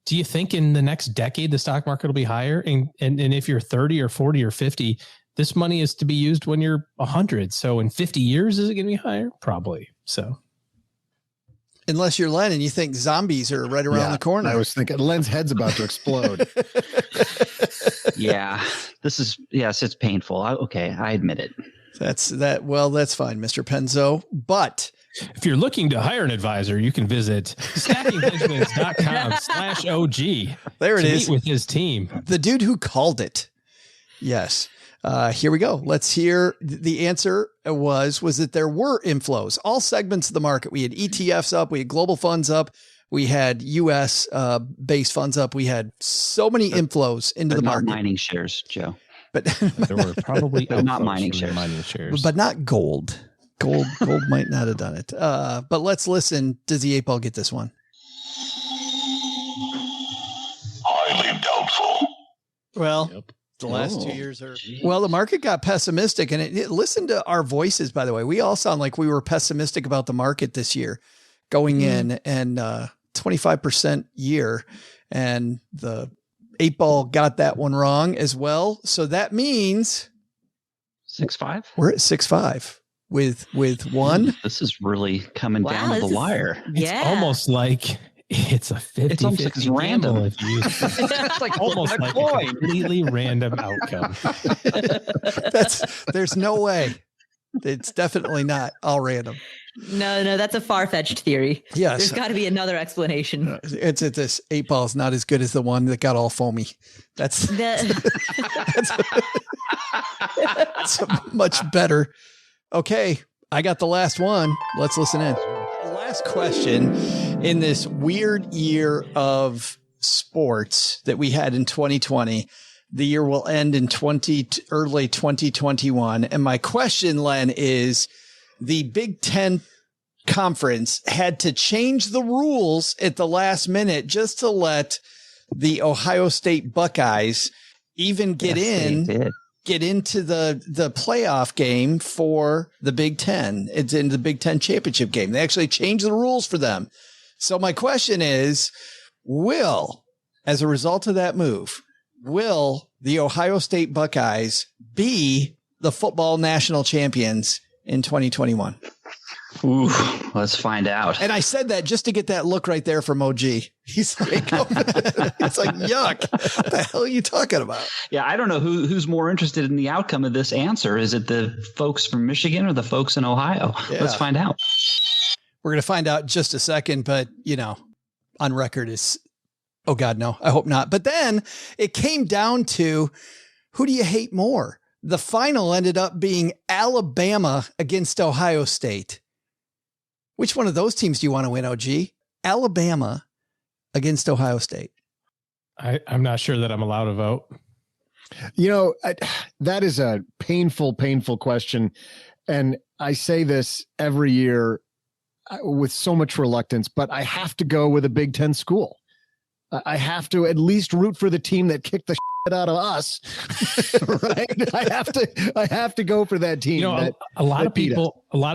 do you think in the next decade, the stock market will be higher? And if you're 30 or 40 or 50, this money is to be used when you're 100. So in 50 years, is it going to be higher? Probably. So. Unless you're Len and you think zombies are right around the corner. I was thinking Len's head's about to explode. Yeah, it's painful. I admit it. That's fine, Mr. Penzo. But if you're looking to hire an advisor, you can visit stackingbenjamins.com/OG. There it is. Meet with his team. The dude who called it. Yes. Here we go. Let's hear. The answer was that there were inflows, all segments of the market. We had ETFs up. We had global funds up. We had U.S. Based funds up. We had so many inflows into the market. Not mining shares, Joe. But there were probably not mining shares. But not gold. Gold might not have done it. But let's listen. Does the 8-ball get this one? Highly doubtful. Well. Yep. The last 2 years are well, the market got pessimistic, and listen to our voices, by the way. We all sound like we were pessimistic about the market this year going in, and 25% year, and the 8-ball got that one wrong as well. So that means 6.5. We're at 6.5 with one. This is really coming down to the wire. It's almost like it's a 50-50 it's random. It's like almost like a completely random outcome. There's no way. It's definitely not all random. No, that's a far-fetched theory. Yes. There's got to be another explanation. It's this 8-ball is not as good as the one that got all foamy. That's much better. Okay, I got the last one. Let's listen in. The last question in this weird year of sports that we had in 2020. The year will end in early 2021. And my question, Len, is the Big Ten Conference had to change the rules at the last minute just to let the Ohio State Buckeyes even get into the playoff game for the Big Ten. It's in the Big Ten championship game. They actually changed the rules for them. So my question is, as a result of that move, will the Ohio State Buckeyes be the football national champions in 2021? Ooh, let's find out. And I said that just to get that look right there from OG. He's like, it's like, yuck. What the hell are you talking about? Yeah, I don't know who's more interested in the outcome of this answer. Is it the folks from Michigan or the folks in Ohio? Yeah. Let's find out. We're going to find out in just a second, but, on record is, oh God, no, I hope not. But then it came down to, who do you hate more? The final ended up being Alabama against Ohio State. Which one of those teams do you want to win, OG? Alabama against Ohio State. I'm not sure that I'm allowed to vote. That is a painful question. And I say this every year with so much reluctance, but I have to go with a Big Ten school. I have to at least root for the team that kicked the shit out of us. Right? I have to go for that team. A lot of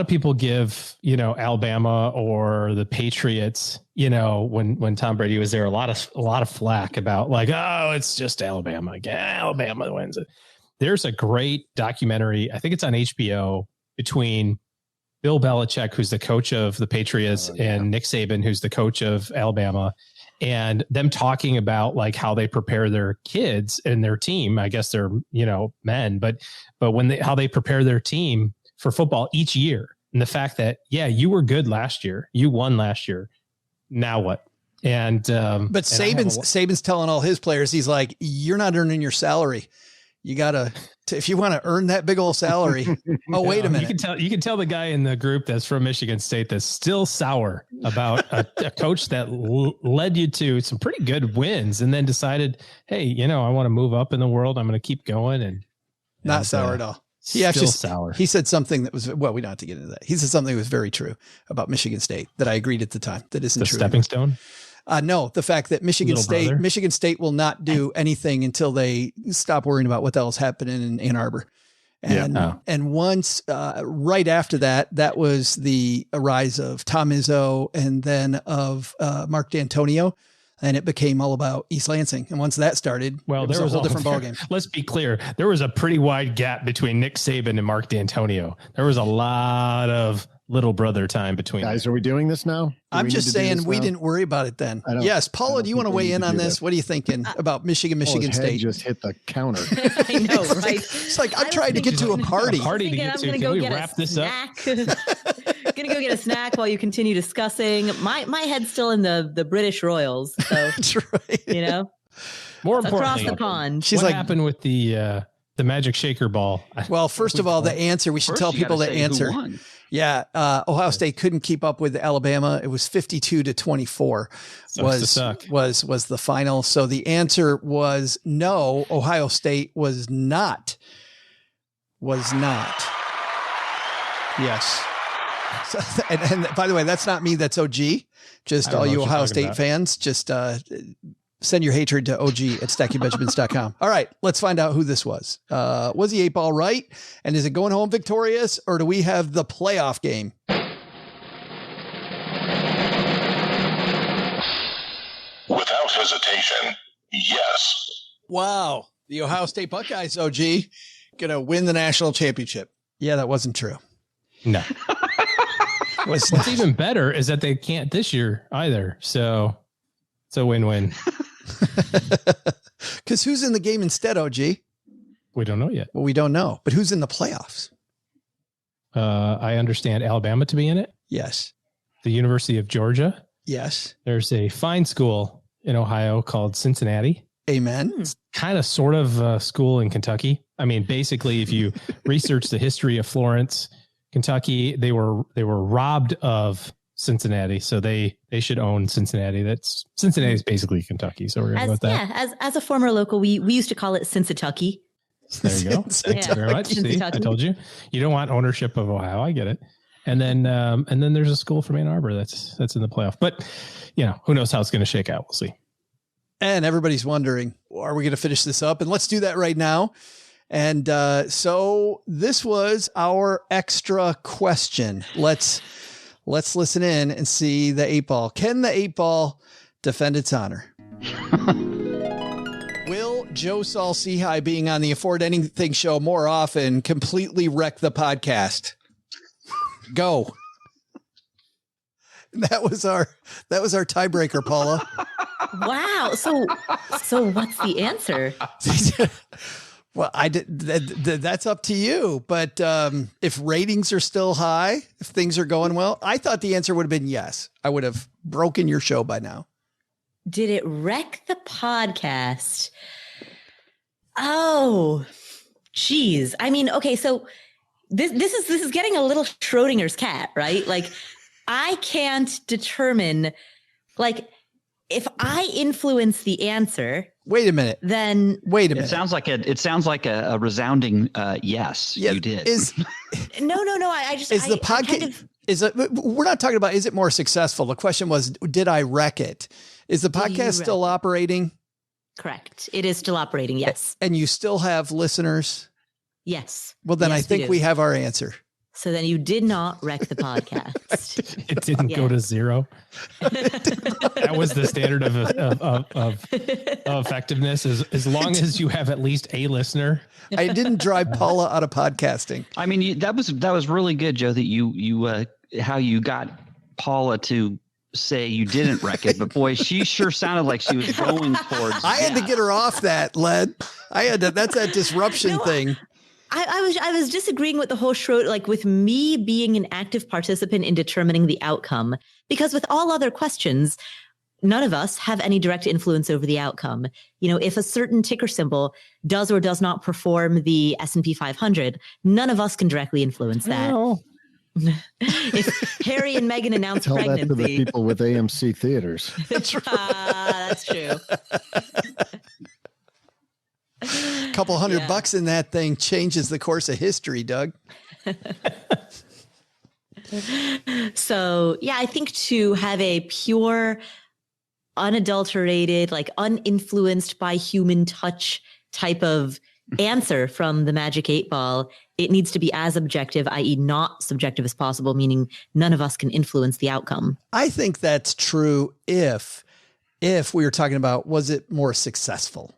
people give, Alabama or the Patriots, when Tom Brady was there, a lot of flack about like, oh, it's just Alabama. Alabama wins it. There's a great documentary, I think it's on HBO, between Bill Belichick, who's the coach of the Patriots, and Nick Saban, who's the coach of Alabama, and them talking about like how they prepare their kids and their team. I guess they're, men, but how they prepare their team for football each year. And the fact that, yeah, you were good last year. You won last year. Now what? But Saban's telling all his players, he's like, you're not earning your salary. You gotta, if you want to earn that big old salary. Oh, wait a minute. You can tell the guy in the group that's from Michigan State that's still sour about a coach that led you to some pretty good wins and then decided, hey, I want to move up in the world. I'm going to keep going and not sour at all. He actually sour. He said something that was, well, we don't have to get into that. He said something that was very true about Michigan State that I agreed at the time. That isn't true. Stepping stone. No, the fact that Michigan State will not do anything until they stop worrying about what the hell's happening in Ann Arbor. And once, right after that was the rise of Tom Izzo and then of Mark D'Antonio. And it became all about East Lansing. And once that started, there was a whole different ballgame. Let's be clear. There was a pretty wide gap between Nick Saban and Mark D'Antonio. There was a lot of little brother time between guys. Are we doing this now? I'm just saying we didn't worry about it then. Yes. Paula, do you want to weigh in on this? What are you thinking about Michigan State? Just hit the counter. I know, right? It's like I'm trying to get to a party. To get to. Can we wrap this up? Gonna go get a snack while you continue discussing. My head's still in the British Royals. So that's right. More importantly, across the pond. What happened with the Magic Shaker ball? Well, first of all, the answer, we should tell people the answer. Yeah. Ohio State couldn't keep up with Alabama. It was 52-24 was the final. So the answer was no, Ohio State was not. Yes. So, and by the way, that's not me. That's OG. Just all you Ohio State fans, just send your hatred to OG@StackyBenjamins.com. All right, let's find out who this was. Was the 8-ball right? And is it going home victorious, or do we have the playoff game? Without hesitation, yes. Wow. The Ohio State Buckeyes, OG, going to win the national championship. Yeah, that wasn't true. No. What's even better is that they can't this year either. So it's a win-win. Because who's in the game instead, OG? We don't know yet. Well, we don't know. But who's in the playoffs? I understand Alabama to be in it. Yes. The University of Georgia. Yes. There's a fine school in Ohio called Cincinnati. Amen. It's kind of sort of a school in Kentucky. I mean, basically, if you research the history of Florence, Kentucky, they were robbed of Cincinnati, so they should own Cincinnati. Cincinnati's basically Kentucky, so we're gonna go with that. Yeah, as a former local, we used to call it Cincinnati. There you go. Thank you very much. See, I told you. You don't want ownership of Ohio. I get it. And then there's a school from Ann Arbor that's in the playoff. But who knows how it's going to shake out? We'll see. And everybody's wondering, are we going to finish this up? And let's do that right now. And so this was our extra question. Let's listen in and see the 8-ball. Can the 8-ball defend its honor? Will Joe Saul-Sehy being on the Afford Anything show more often completely wreck the podcast? Go. That was our tiebreaker, Paula. Wow. So what's the answer? Well, that's up to you. But if ratings are still high, if things are going well, I thought the answer would have been yes. I would have broken your show by now. Did it wreck the podcast? Oh, geez. I mean, okay, so this is getting a little Schrodinger's cat, right? Like, I can't determine, like, if I influence the answer. Wait a minute. Then wait a minute. It sounds like a resounding yes. Yeah, you did. No. I just is the podcast. We're not talking about is it more successful. The question was, did I wreck it? Is the podcast still operating? Correct. It is still operating. Yes. And you still have listeners? Yes. Well, then I think we have our answer. So then you did not wreck the podcast. It didn't go to zero. That was the standard of effectiveness. As long as you have at least a listener. I didn't drive Paula out of podcasting. I mean, that was really good, Joe, that you how you got Paula to say you didn't wreck it, but boy, she sure sounded like she was going towards. I had to get her off that, Len. That's that disruption thing. I was disagreeing with the whole Schroeder, like with me being an active participant in determining the outcome, because with all other questions, none of us have any direct influence over the outcome. You know, if a certain ticker symbol does or does not perform the S&P 500, none of us can directly influence that. Oh. If Harry and Meghan announce Tell pregnancy, that to the people with AMC theaters. That's true. A couple $100 in that thing changes the course of history, Doug. So, yeah, I think to have a pure, unadulterated, like uninfluenced by human touch type of answer from the Magic 8 Ball, it needs to be as objective, i.e. not subjective as possible, meaning none of us can influence the outcome. I think that's true if we were talking about, was it more successful?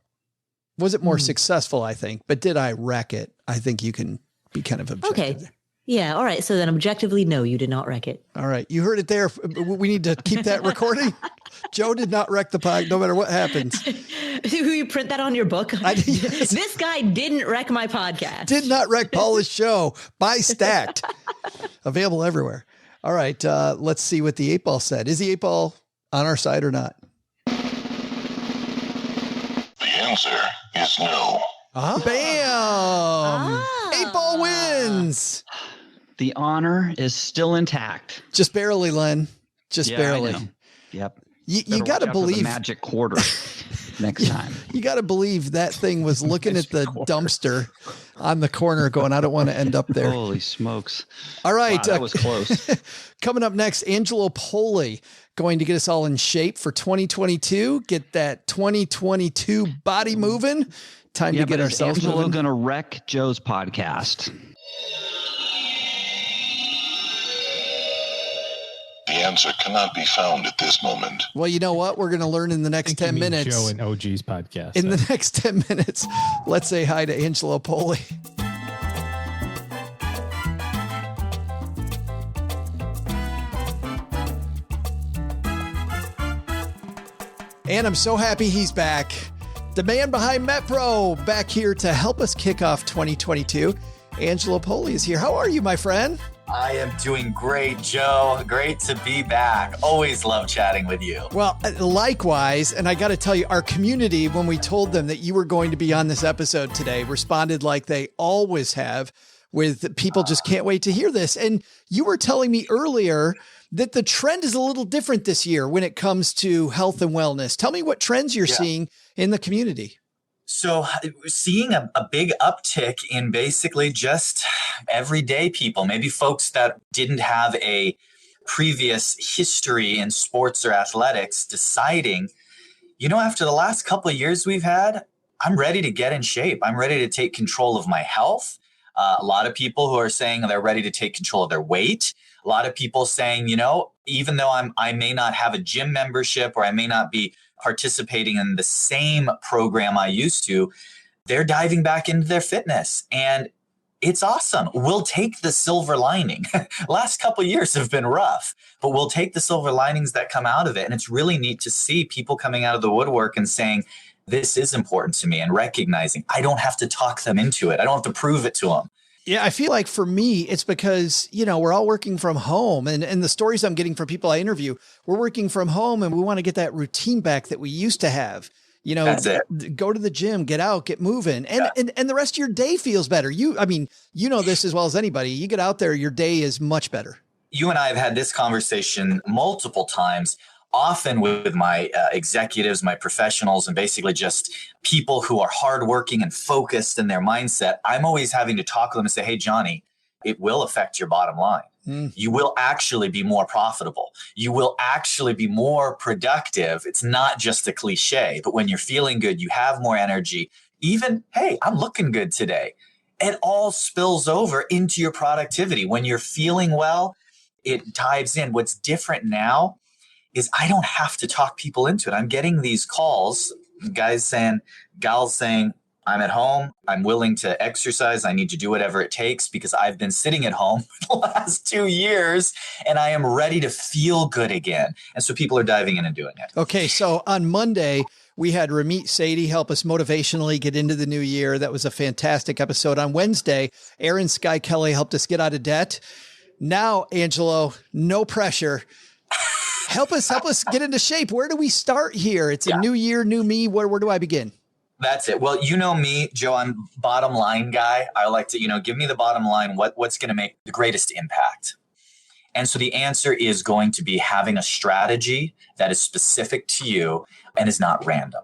Was it more successful, I think, but did I wreck it? I think you can be kind of objective. Okay. Yeah. All right. So then objectively, no, you did not wreck it. All right. You heard it there. We need to keep that recording. Joe did not wreck the pod, no matter what happens. You print that on your book? Yes. This guy didn't wreck my podcast. Did not wreck Paula's show. Buy Stacked. Available everywhere. All right. Let's see what the 8 Ball said. Is the 8 Ball on our side or not? The answer is no. Bam! 8 Ball wins. The honor is still intact. Just barely, Len. Just barely. I know. Yep. You got to believe the magic quarter next time. You got to believe that thing was looking at the dumpster on the corner going, I don't want to end up there. Holy smokes. All right. Wow, that was close. Coming up next, Angelo Poli going to get us all in shape for 2022. Get that 2022 body moving. Time to get ourselves Angelo moving. going to wreck Joe's podcast. The answer cannot be found at this moment. Well, you know what? We're going to learn in the next 10 minutes. Joe and OG's podcast. In the next 10 minutes, let's say hi to Angelo Poli. And I'm so happy he's back. The man behind MetPro back here to help us kick off 2022. Angelo Poli is here. How are you, my friend? I am doing great, Joe. Great to be back. Always love chatting with you. Well, likewise. And I got to tell you, our community, when we told them that you were going to be on this episode today, responded like they always have, with people just can't wait to hear this. And you were telling me earlier that the trend is a little different this year when it comes to health and wellness. Tell me what trends you're seeing in the community. So seeing a big uptick in basically just everyday people, maybe folks that didn't have a previous history in sports or athletics, deciding, you know, after the last couple of years we've had, I'm ready to get in shape. I'm ready to take control of my health. A lot of people who are saying they're ready to take control of their weight. A lot of people saying, you know, even though I may not have a gym membership or I may not be participating in the same program I used to, they're diving back into their fitness. And it's awesome. We'll take the silver lining. Last couple of years have been rough, but we'll take the silver linings that come out of it. And it's really neat to see people coming out of the woodwork and saying, this is important to me, and recognizing I don't have to talk them into it. I don't have to prove it to them. Yeah, I feel like for me, it's because, you know, we're all working from home, and the stories I'm getting from people I interview, we're working from home and we want to get that routine back that we used to have. You know, that's it. Go to the gym, get out, get moving, and the rest of your day feels better. I mean, you know this as well as anybody. You get out there, your day is much better. You and I have had this conversation multiple times, often with my executives, my professionals, and basically just people who are hardworking and focused in their mindset. I'm always having to talk to them and say, hey, Johnny, it will affect your bottom line. You will actually be more profitable. You will actually be more productive. It's not just a cliche, but when you're feeling good, you have more energy. Even, hey, I'm looking good today. It all spills over into your productivity. When you're feeling well, it dives in. What's different now is I don't have to talk people into it. I'm getting these calls, gals saying, I'm at home. I'm willing to exercise. I need to do whatever it takes because I've been sitting at home for the last 2 years and I am ready to feel good again. And so people are diving in and doing it. Okay. So on Monday, We had Ramit Sethi help us motivationally get into the new year. That was a fantastic episode. On Wednesday, Aaron Sky Kelly helped us get out of debt. Now, Angelo, no pressure. Help us get into shape. Where do we start here? It's a new year, new me. Where do I begin? That's it. Well, you know me, Joe, I'm bottom line guy. I like to, give me the bottom line. What's going to make the greatest impact? And so the answer is going to be having a strategy that is specific to you and is not random.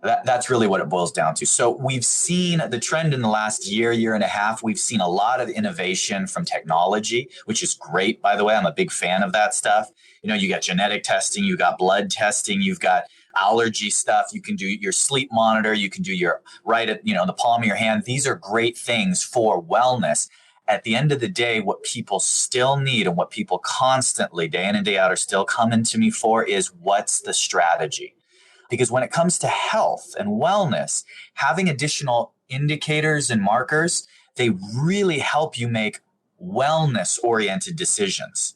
That's really what it boils down to. So we've seen the trend in the last year and a half. We've seen a lot of innovation from technology, which is great, by the way. I'm a big fan of that stuff. You got genetic testing, you got blood testing, you've got allergy stuff. You can do your sleep monitor. You can do your the palm of your hand. These are great things for wellness. At the end of the day, what people still need and what people constantly, day in and day out, are still coming to me for is what's the strategy? Because when it comes to health and wellness, having additional indicators and markers, they really help you make wellness-oriented decisions.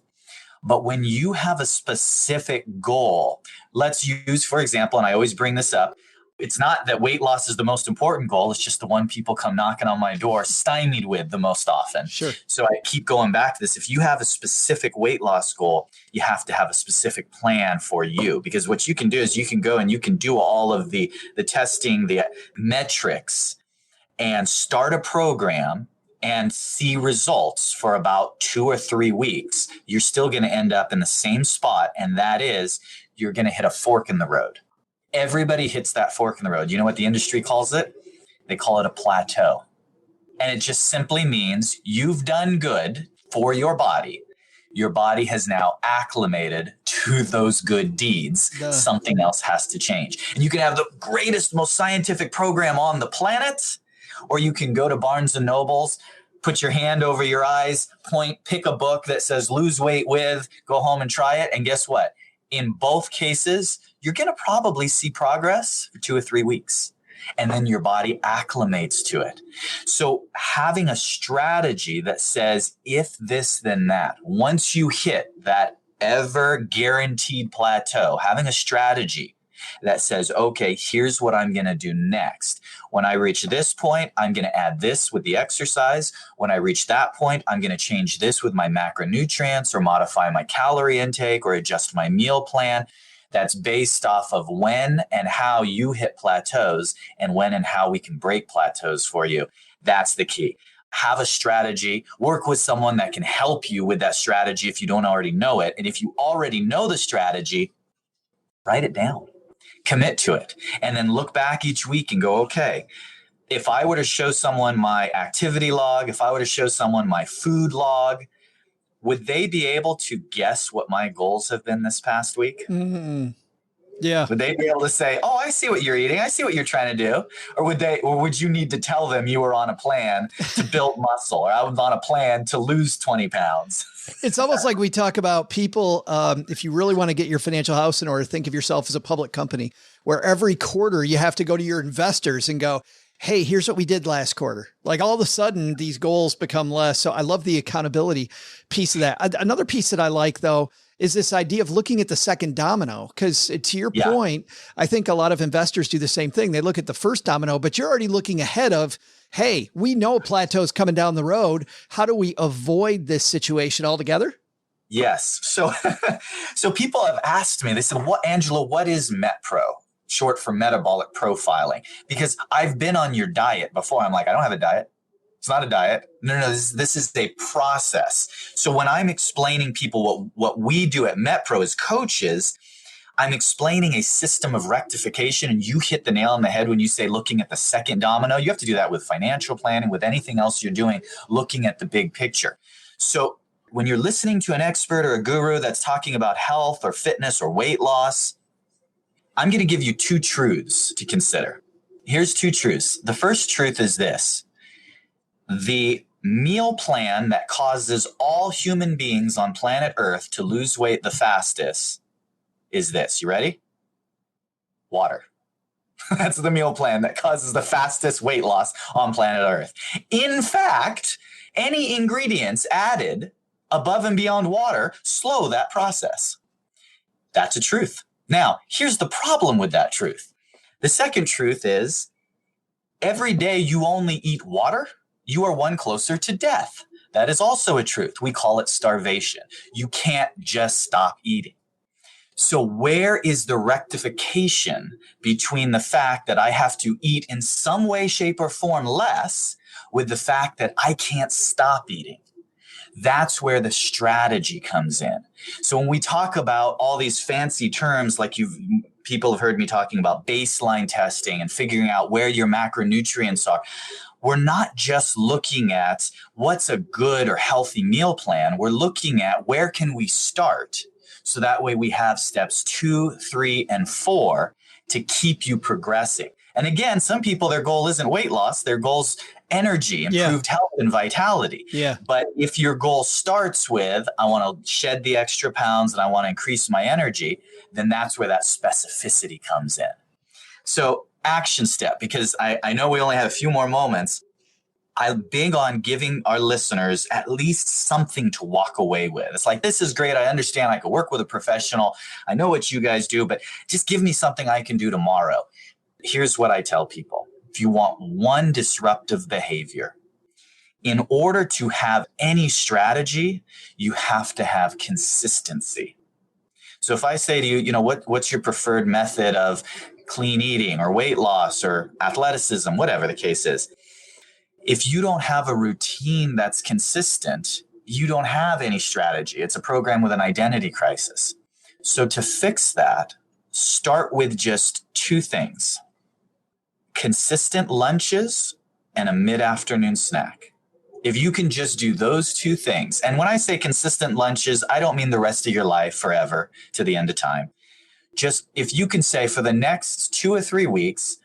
But when you have a specific goal, let's use, for example, and I always bring this up, it's not that weight loss is the most important goal. It's just the one people come knocking on my door stymied with the most often. Sure. So I keep going back to this. If you have a specific weight loss goal, you have to have a specific plan for you, because what you can do is you can go and you can do all of the testing, the metrics, and start a program and see results for about 2 or 3 weeks. You're still going to end up in the same spot. And that is, you're going to hit a fork in the road. Everybody hits that fork in the road. You know what the industry calls it? They call it a plateau. And it just simply means you've done good for your body. Your body has now acclimated to those good deeds. Something else has to change. And you can have the greatest, most scientific program on the planet, or you can go to Barnes and Nobles, put your hand over your eyes, pick a book that says lose weight with, go home and try it. And guess what? In both cases, you're going to probably see progress for 2 or 3 weeks, and then your body acclimates to it. So having a strategy that says, if this, then that, once you hit that ever guaranteed plateau, having a strategy that says, okay, here's what I'm going to do next. When I reach this point, I'm going to add this with the exercise. When I reach that point, I'm going to change this with my macronutrients, or modify my calorie intake, or adjust my meal plan. That's based off of when and how you hit plateaus, and when and how we can break plateaus for you. That's the key. Have a strategy, work with someone that can help you with that strategy if you don't already know it. And if you already know the strategy, write it down, commit to it, and then look back each week and go, okay, if I were to show someone my activity log, if I were to show someone my food log, would they be able to guess what my goals have been this past week? Mm-hmm. Yeah. Would they be able to say, oh, I see what you're eating. I see what you're trying to do. Or would you need to tell them you were on a plan to build muscle, or I was on a plan to lose 20 pounds? It's almost like we talk about people. If you really want to get your financial house in order, think of yourself as a public company, where every quarter you have to go to your investors and go, hey, here's what we did last quarter. Like, all of a sudden these goals become less. So I love the accountability piece of that. Another piece that I like, though, is this idea of looking at the second domino. Because to your point, I think a lot of investors do the same thing. They look at the first domino, but you're already looking ahead of, hey, we know a plateau is coming down the road. How do we avoid this situation altogether? Yes. So people have asked me, they said, Angelo, what is MetPro? Short for metabolic profiling, because I've been on your diet before. I'm like, I don't have a diet. It's not a diet. No, this is a process. So when I'm explaining people what we do at MetPro as coaches, I'm explaining a system of rectification, and you hit the nail on the head when you say looking at the second domino. You have to do that with financial planning, with anything else you're doing, looking at the big picture. So when you're listening to an expert or a guru that's talking about health or fitness or weight loss, I'm going to give you 2 truths to consider. Here's 2 truths. The first truth is this: the meal plan that causes all human beings on planet Earth to lose weight the fastest is this. You ready? Water. That's the meal plan that causes the fastest weight loss on planet Earth. In fact, any ingredients added above and beyond water slow that process. That's a truth. Now, here's the problem with that truth. The second truth is every day you only eat water, you are one closer to death. That is also a truth. We call it starvation. You can't just stop eating. So where is the rectification between the fact that I have to eat in some way, shape, or form less with the fact that I can't stop eating? That's where the strategy comes in. So when we talk about all these fancy terms, like people have heard me talking about baseline testing and figuring out where your macronutrients are, we're not just looking at what's a good or healthy meal plan. We're looking at where can we start. So that way we have steps 2, 3, and 4 to keep you progressing. And again, some people, their goal isn't weight loss. Their goal's energy, improved health, and vitality. Yeah. But if your goal starts with, I want to shed the extra pounds and I want to increase my energy, then that's where that specificity comes in. So action step, because I know we only have a few more moments. I'm big on giving our listeners at least something to walk away with. It's like, this is great. I understand I could work with a professional. I know what you guys do, but just give me something I can do tomorrow. Here's what I tell people. If you want one disruptive behavior, in order to have any strategy, you have to have consistency. So if I say to you, what's your preferred method of clean eating or weight loss or athleticism, whatever the case is, if you don't have a routine that's consistent, you don't have any strategy. It's a program with an identity crisis. So to fix that, start with just 2 things: consistent lunches and a mid-afternoon snack. If you can just do those 2 things, and when I say consistent lunches, I don't mean the rest of your life forever to the end of time. Just if you can say for the next 2 or 3 weeks,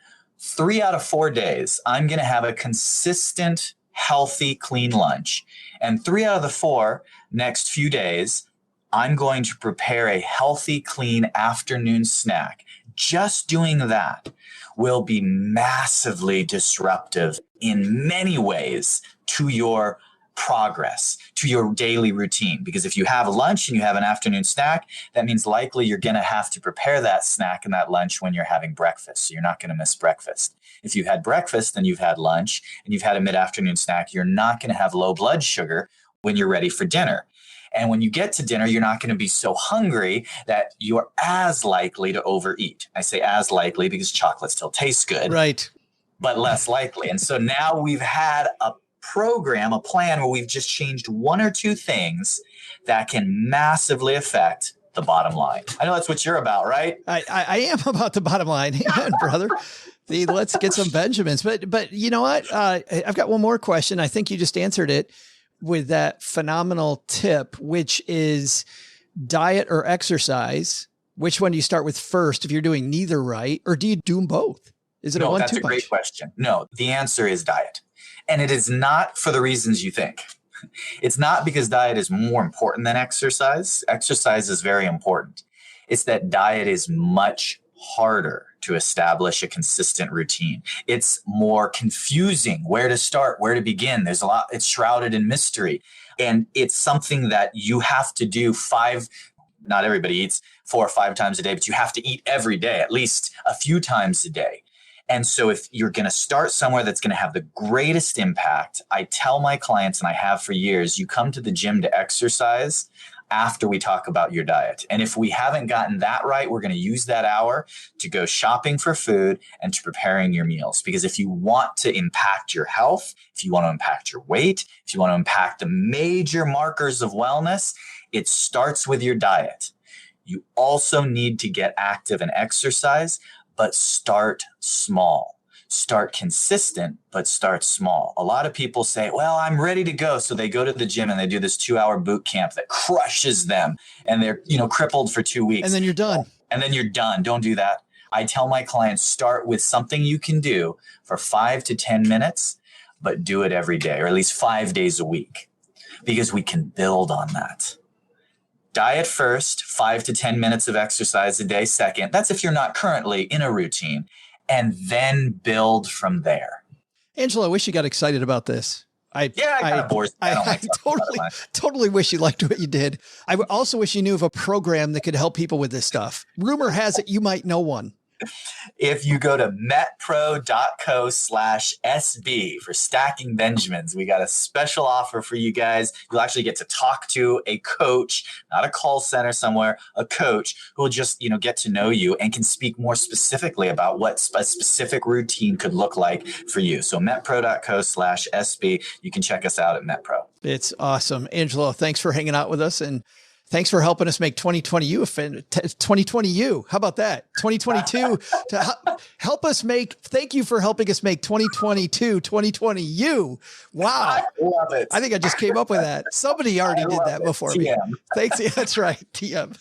3 out of 4 days, I'm going to have a consistent, healthy, clean lunch. And 3 out of the 4 next few days, I'm going to prepare a healthy, clean afternoon snack. Just doing that will be massively disruptive in many ways to your progress, to your daily routine. Because if you have lunch and you have an afternoon snack, that means likely you're going to have to prepare that snack and that lunch when you're having breakfast. So you're not going to miss breakfast. If you've had breakfast and you've had lunch and you've had a mid-afternoon snack, you're not going to have low blood sugar when you're ready for dinner. And when you get to dinner, you're not going to be so hungry that you're as likely to overeat. I say as likely because chocolate still tastes good, right? But less likely. And so now we've had a program, a plan where we've just changed 1 or 2 things that can massively affect the bottom line. I know that's what you're about, right? I am about the bottom line. Amen, brother. Let's get some Benjamins. But you know what? I've got one more question. I think you just answered it with that phenomenal tip, which is diet or exercise. Which one do you start with first if you're doing neither, right? Or do you do them both? Is it a 1-2 punch? That's a great question. No, the answer is diet. And it is not for the reasons you think. It's not because diet is more important than exercise. Exercise is very important. It's that diet is much harder to establish a consistent routine. It's more confusing where to start, where to begin. There's a lot, it's shrouded in mystery. And it's something that you have to do not everybody eats 4 or 5 times a day, but you have to eat every day, at least a few times a day. And so if you're going to start somewhere that's going to have the greatest impact, I tell my clients, and I have for years, you come to the gym to exercise after we talk about your diet. And if we haven't gotten that right, we're going to use that hour to go shopping for food and to preparing your meals. Because if you want to impact your health, if you want to impact your weight, if you want to impact the major markers of wellness, it starts with your diet. You also need to get active and exercise, but start small. Start consistent, but start small. A lot of people say, well, I'm ready to go. So they go to the gym and they do this 2-hour boot camp that crushes them. And they're, crippled for 2 weeks. And then you're done. And then you're done. Don't do that. I tell my clients, start with something you can do for 5 to 10 minutes, but do it every day, or at least 5 days a week, because we can build on that. Diet first, 5 to 10 minutes of exercise a day second. That's if you're not currently in a routine. And then build from there. Angelo, I wish you got excited about this. I totally wish you liked what you did. I also wish you knew of a program that could help people with this stuff. Rumor has it you might know one. If you go to metpro.co/SB for Stacking Benjamins, we got a special offer for you guys. You'll actually get to talk to a coach, not a call center somewhere, a coach who will just, get to know you and can speak more specifically about what a specific routine could look like for you. So metpro.co/SB. You can check us out at MetPro. It's awesome. Angelo, thanks for hanging out with us, and thanks for helping us make 2020 you. How about that? 2022 to help us make. Thank you for helping us make 2020 you. Wow. I love it. I think I just came up with that. Somebody already did that before me. Thanks. Yeah, that's right. TM.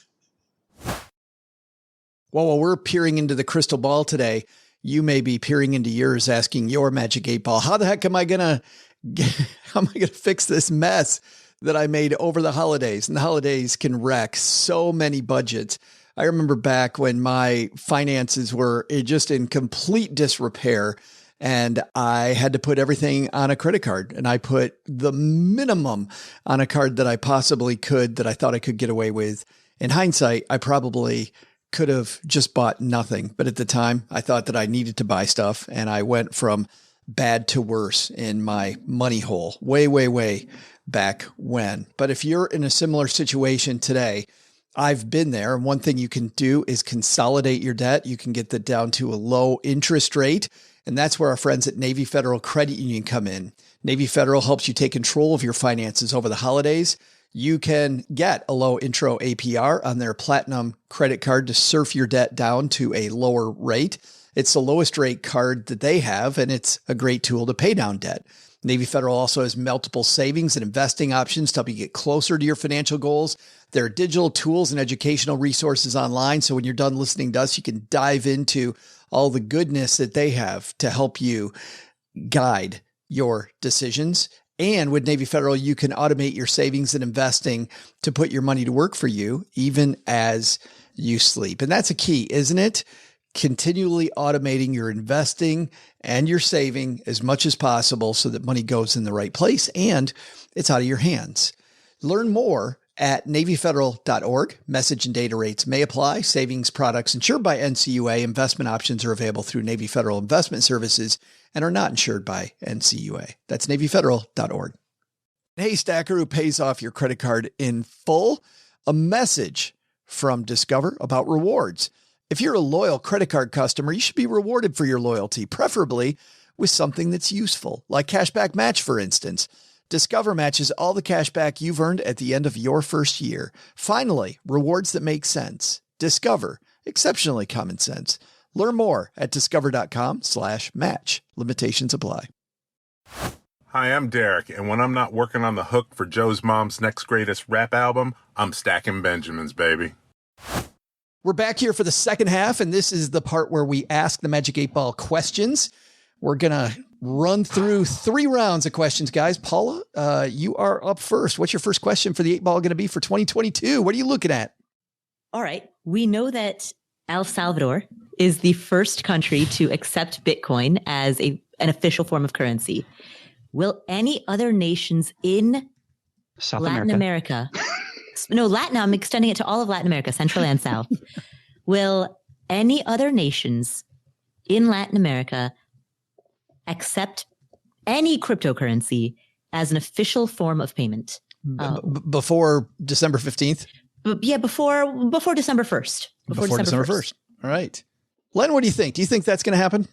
Well, while we're peering into the crystal ball today, you may be peering into yours, asking your magic 8-ball, how the heck am I going to fix this mess that I made over the holidays? And the holidays can wreck so many budgets. I remember back when my finances were just in complete disrepair, and I had to put everything on a credit card, and I put the minimum on a card that I possibly could, that I thought I could get away with. In hindsight, I probably could have just bought nothing. But at the time, I thought that I needed to buy stuff, and I went from bad to worse in my money hole way back when. But if you're in a similar situation today, I've been there. And one thing you can do is consolidate your debt. You can get that down to a low interest rate. And that's where our friends at Navy Federal Credit Union come in. Navy Federal helps you take control of your finances over the holidays. You can get a low intro APR on their Platinum credit card to surf your debt down to a lower rate. It's the lowest rate card that they have, and it's a great tool to pay down debt. Navy Federal also has multiple savings and investing options to help you get closer to your financial goals. There are digital tools and educational resources online. So when you're done listening to us, you can dive into all the goodness that they have to help you guide your decisions. And with Navy Federal, you can automate your savings and investing to put your money to work for you, even as you sleep. And that's a key, isn't it? Continually automating your investing and your saving as much as possible so that money goes in the right place and it's out of your hands. Learn more at NavyFederal.org. Message and data rates may apply. Savings products insured by NCUA. Investment options are available through Navy Federal Investment Services and are not insured by NCUA. That's NavyFederal.org. Hey, Stacker who pays off your credit card in full. A message from Discover about rewards. If you're a loyal credit card customer, you should be rewarded for your loyalty, preferably with something that's useful, like Cashback Match, for instance. Discover matches all the cash back you've earned at the end of your first year. Finally, rewards that make sense. Discover. Exceptionally common sense. Learn more at discover.com/match. Limitations apply. Hi, I'm Derek, and when I'm not working on the hook for Joe's mom's next greatest rap album, I'm stacking Benjamins, baby. We're back here for the second half, and this is the part where we ask the Magic 8-Ball questions. We're going to run through 3 rounds of questions, guys. Paula, you are up first. What's your first question for the 8-Ball going to be for 2022? What are you looking at? All right. We know that El Salvador is the first country to accept Bitcoin as an official form of currency. Will any other nations in Latin America no, Latin, I'm extending it to all of Latin America, Central and South. Will any other nations in Latin America accept any cryptocurrency as an official form of payment? Before December 15th? Yeah, before December 1st. Before December 1st. All right. Len, what do you think? Do you think that's going to happen?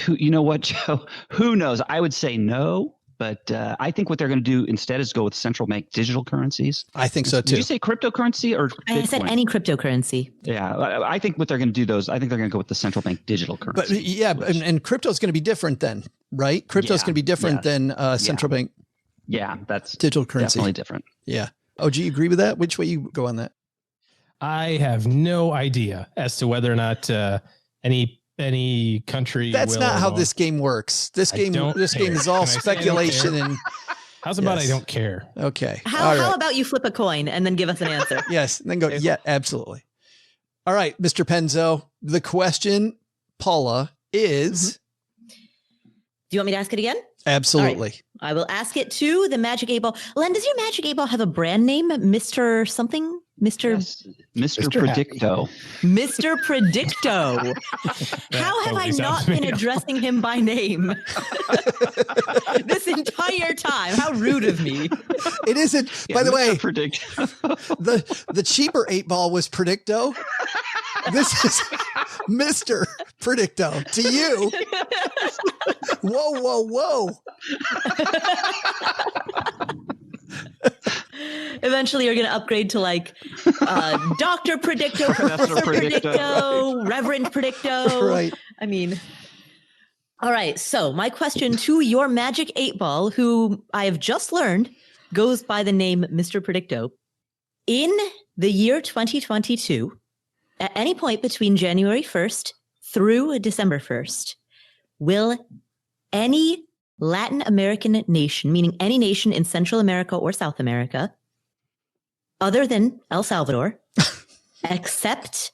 You know what, Joe? Who knows? I would say no. But I think what they're going to do instead is go with central bank digital currencies. I think so, too. Did you say cryptocurrency or Bitcoin? I said any cryptocurrency. Yeah, I think what they're going to do, I think they're going to go with the central bank digital currency. But yeah, and crypto is going to be different then, right? Crypto is going to be different than central bank. Yeah, that's digital currency. Definitely different. Yeah. Oh, do you agree with that? Which way you go on that? I have no idea as to whether or not any country. That's not how this game works. This game is all speculation and. How's about I don't care? Okay. How about you flip a coin and then give us an answer? Yes. And then go. Yeah, absolutely. All right, Mr. Penzo. The question, Paula, is. Do you want me to ask it again? Absolutely. Right. I will ask it to the Magic 8-Ball. Len, does your Magic 8-Ball have a brand name, Mr. something? Mr. Yes, Mr. Predicto. Mr. Predicto. How have I not been addressing him by name this entire time? How rude of me. It isn't. By the way, Predicto. the cheaper 8-ball was Predicto. This is Mr. Predicto to you. Whoa, whoa, whoa. Eventually, you're going to upgrade to like Dr. Predicto, Professor Predicto, Reverend Predicto. Right. I mean, all right. So my question to your magic 8-ball, who I have just learned goes by the name Mr. Predicto. In the year 2022, at any point between January 1st through December 1st, will any Latin American nation, meaning any nation in Central America or South America, other than El Salvador, accept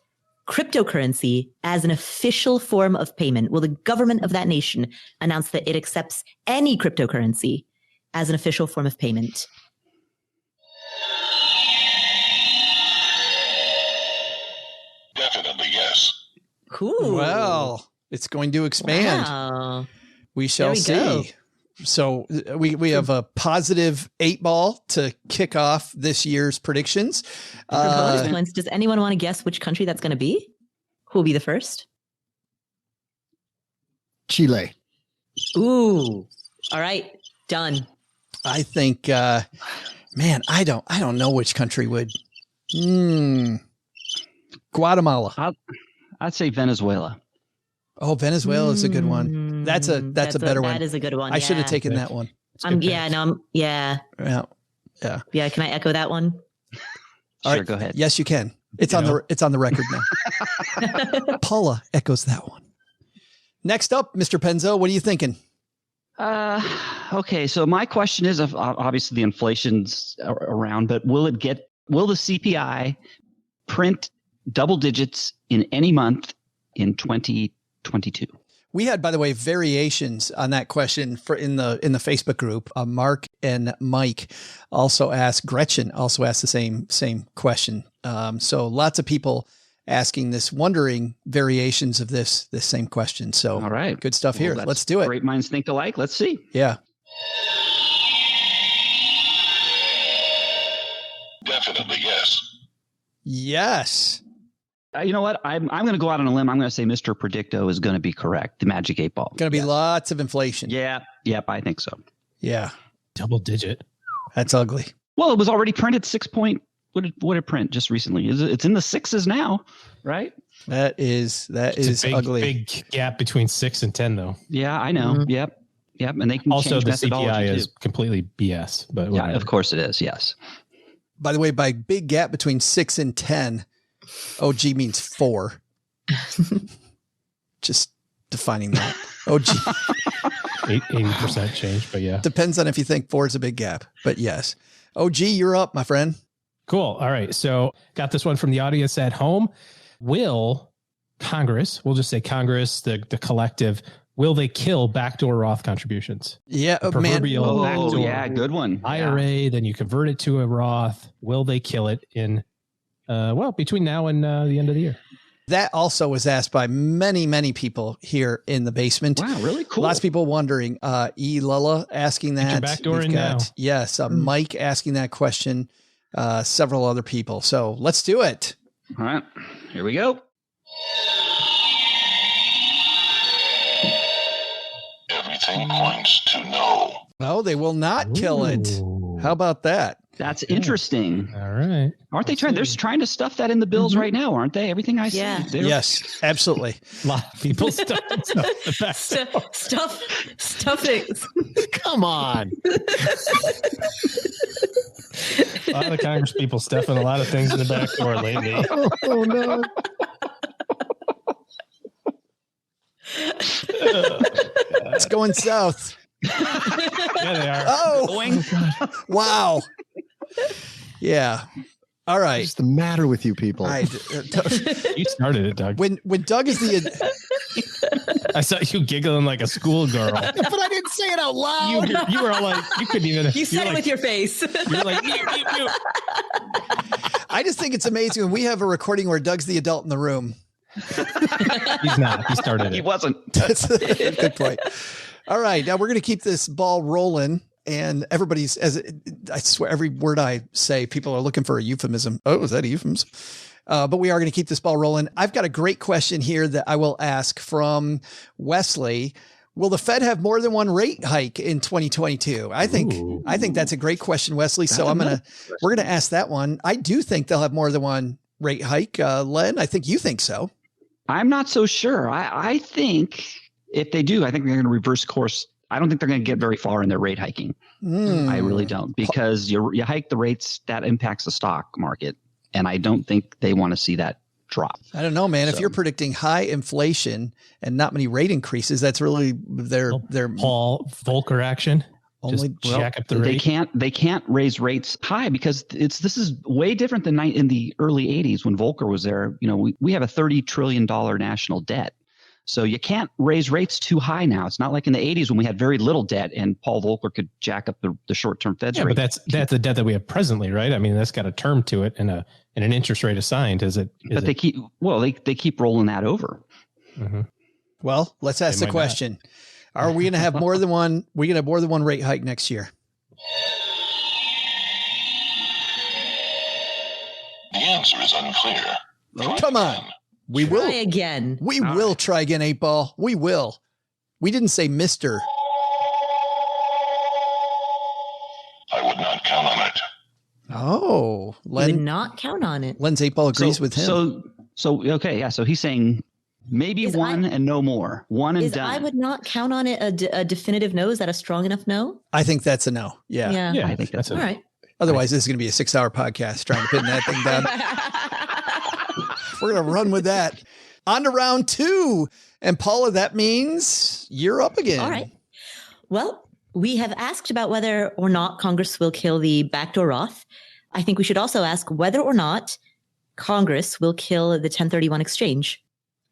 cryptocurrency as an official form of payment? Will the government of that nation announce that it accepts any cryptocurrency as an official form of payment? Definitely yes. Cool. Well, it's going to expand. Wow. We shall see. Go. So we have a positive 8-ball to kick off this year's predictions. For bonus points, does anyone want to guess which country that's going to be? Who will be the first? Chile. Ooh. All right. Done. I think, man, I don't know which country would. Guatemala. I'd say Venezuela. Oh, Venezuela is a good one. That's a better one. That is a good one. I should have taken that one. Yeah. Yeah. Yeah. Can I echo that one? All Sure, right. go ahead. Yes, you can. It's on the record now. Paula echoes that one. Next up, Mr. Penzo, what are you thinking? Okay, so my question is, obviously the inflation's around, but will the CPI print double digits in any month in 2022? We had, by the way, variations on that question in the Facebook group. Mark and Mike also asked. Gretchen also asked the same question. So lots of people asking this, wondering variations of this same question. So all right, good stuff here. Let's do it. Great minds think alike. Let's see. Yeah. Definitely yes. Yes. You know what? I'm going to go out on a limb. I'm going to say Mr. Predicto is going to be correct. The magic 8-ball. Going to be lots of inflation. Yeah. Yep. I think so. Yeah. Double digit. That's ugly. Well, it was already printed 6 point. What did it print just recently? It's in the 6s now, right? That is big, ugly. Big gap between 6 and 10, though. Yeah, I know. Mm-hmm. Yep. And they can also change the methodology CPI is completely BS. But yeah, of course it is. Yes. By the way, by big gap between 6 and 10, OG means 4. Just defining that. OG 80% change, but yeah. Depends on if you think 4 is a big gap, but yes. OG, you're up, my friend. Cool. All right. So got this one from the audience at home. Will Congress, we'll just say Congress, the collective, will they kill backdoor Roth contributions? Yeah, man. Oh, yeah, good one. IRA, then you convert it to a Roth. Will they kill it in, between now and the end of the year? That also was asked by many, many people here in the basement. Wow, really cool. Lots of people wondering. Lula asking that. Get your backdoor in now. Yes, Mike asking that question. Several other people. So let's do it. All right, here we go. Everything points to no. Oh, they will not kill it. How about that? That's interesting. All right. Aren't they trying? They're trying to stuff that in the bills right now, aren't they? Everything I see. Yes, absolutely. A lot of people stuff Stuffings. Come on. A lot of Congress people stuffing a lot of things in the back door lately. Oh no. It's going south. Yeah, they are. Oh, wow. Yeah. All right. What's the matter with you people? You started it, Doug. When Doug is I saw you giggling like a schoolgirl. But I didn't say it out loud. You were all like, you couldn't even. You said it with your face. You're like, I just think it's amazing when we have a recording where Doug's the adult in the room. He's not. He started it. He wasn't. That's a good point. All right. Now we're going to keep this ball rolling. And everybody's, I swear, every word I say, people are looking for a euphemism. Oh, is that a euphemism? But we are going to keep this ball rolling. I've got a great question here that I will ask from Wesley. Will the Fed have more than one rate hike in 2022? I think that's a great question, Wesley. So we're going to ask that one. I do think they'll have more than one rate hike. Len, I think you think so. I'm not so sure. I think if they do, I think they're going to reverse course. I don't think they're going to get very far in their rate hiking. I really don't, because you hike the rates, that impacts the stock market. And I don't think they want to see that drop. I don't know, man. If you're predicting high inflation and not many rate increases, that's really their Paul Volcker action. Only jack up the rate. They can't raise rates high because this is way different than in the early 80s when Volcker was there. You know, we have a $30 trillion national debt. So you can't raise rates too high now. It's not like in the 80s when we had very little debt and Paul Volcker could jack up the short-term Fed's rate. But that's the debt that we have presently, right? I mean, that's got a term to it and an interest rate assigned. They keep rolling that over. Mm-hmm. Well, let's ask the question. Are we going to have more than one? We're going to have more than one rate hike next year. The answer is unclear. Come on. We will try again. We will try again, 8-Ball. We will. We didn't say Mr. I would not count on it. Oh, Len would not count on it. Len's 8-Ball agrees with him. So okay, yeah. So he's saying maybe and no more. One and done. I would not count on it a definitive no. Is that a strong enough no? I think that's a no. Yeah. Yeah, I think that's all right. Otherwise, this is going to be a 6-hour podcast trying to pin that thing down. We're going to run with that. On to round 2. And Paula, that means you're up again. All right. Well, we have asked about whether or not Congress will kill the backdoor Roth. I think we should also ask whether or not Congress will kill the 1031 exchange.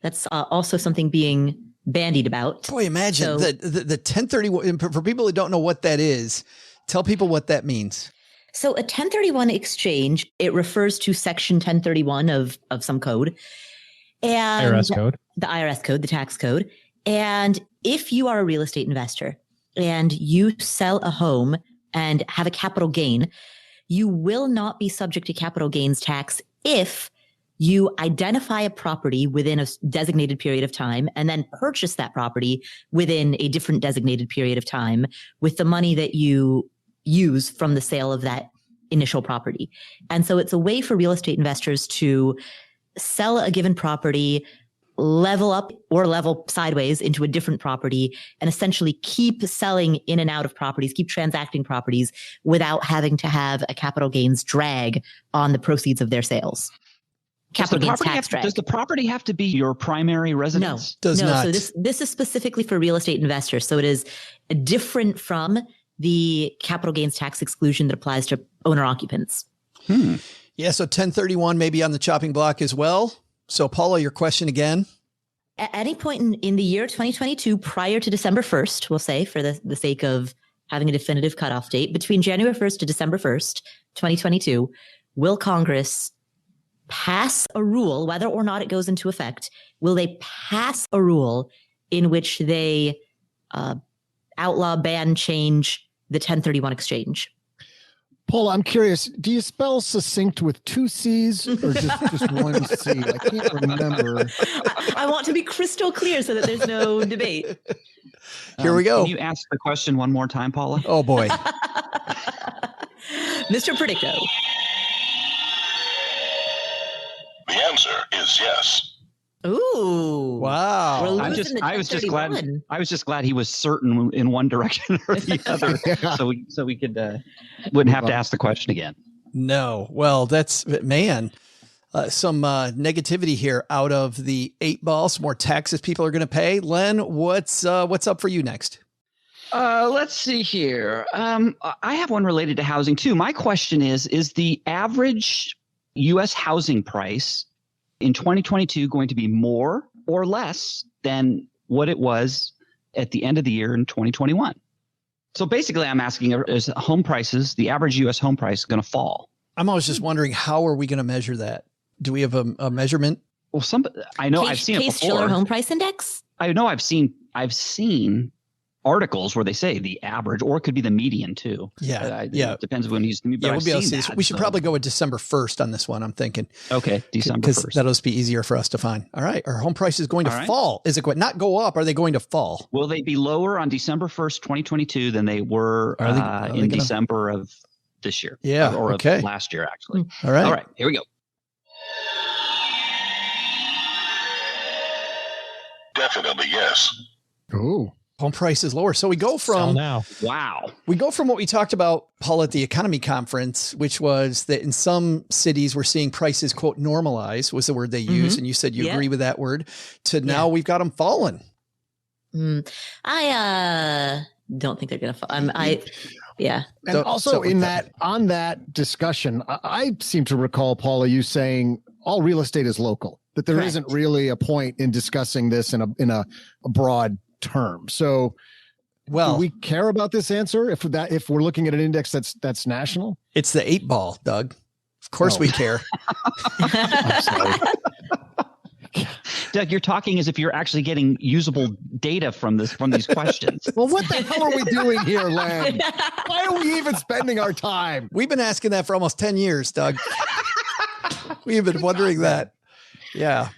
That's also something being bandied about. Boy, imagine the 1031. For people who don't know what that is, tell people what that means. So a 1031 exchange, it refers to section 1031 of some code. And IRS code. The IRS code, the tax code. And if you are a real estate investor and you sell a home and have a capital gain, you will not be subject to capital gains tax if you identify a property within a designated period of time and then purchase that property within a different designated period of time with the money that you use from the sale of that initial property. And so it's a way for real estate investors to sell a given property, level up or level sideways into a different property, and essentially keep selling in and out of properties, keep transacting properties without having to have a capital gains drag on the proceeds of their sales. Capital gains tax drag. Does the property have to be your primary residence? No, does not. So this is specifically for real estate investors. So it is different from the capital gains tax exclusion that applies to owner occupants. Yeah. So 1031 may be on the chopping block as well. So Paula, your question again. At any point in the year 2022, prior to December 1st, we'll say for the sake of having a definitive cutoff date, between January 1st to December 1st, 2022, will Congress pass a rule, whether or not it goes into effect, will they pass a rule in which they outlaw, ban, change the 1031 exchange? Paul, I'm curious, do you spell succinct with 2 C's or just 1 C? I can't remember. I want to be crystal clear so that there's no debate. Here we go. Can you ask the question one more time, Paula? Oh, boy. Mr. Predicto. The answer is yes. Ooh. Wow. I was just glad he was certain in one direction or the other. So we could wouldn't have to ask the question again. No. Well, that's, man, some negativity here out of the 8-Ball, some more taxes people are going to pay. Len, what's up for you next? Let's see here. I have one related to housing too. My question is the average U.S. housing price in 2022 going to be more or less than what it was at the end of the year in 2021? So basically I'm asking, is home prices, the average U.S. home price, going to fall I'm always just wondering, how are we going to measure that? Do we have a measurement? Well, I know I've seen it before. Case-Shiller Home Price Index? I know I've seen articles where they say the average, or it could be the median too. Yeah. It depends when he's. Yeah, we'll be able to see this. We should probably go with December 1st on this one, I'm thinking. Okay, December 1st. That'll just be easier for us to find. All right. Our home price is going to fall. Is it going not go up? Are they going to fall? Will they be lower on December 1st, 2022 than they were in December of this year? Yeah. Or okay. Of last year, actually. All right. All right. Here we go. Definitely yes. Oh. Home price is lower. So we go from We go from what we talked about, Paul, at the economy conference, which was that in some cities we're seeing prices, quote, normalize was the word they used. And you said you agree with that word, to now we've got them falling. I don't think they're going to fall. And also on that discussion, I seem to recall, Paula, you saying all real estate is local, that there isn't really a point in discussing this in a broad term. So, do we care about this answer if we're looking at an index that's national? It's the 8 ball, Doug. Of course we care. I'm sorry. Doug, you're talking as if you're actually getting usable data from these questions. Well, what the hell are we doing here, Len? Why are we even spending our time? We've been asking that for almost 10 years, Doug. We've been wondering that. Yeah.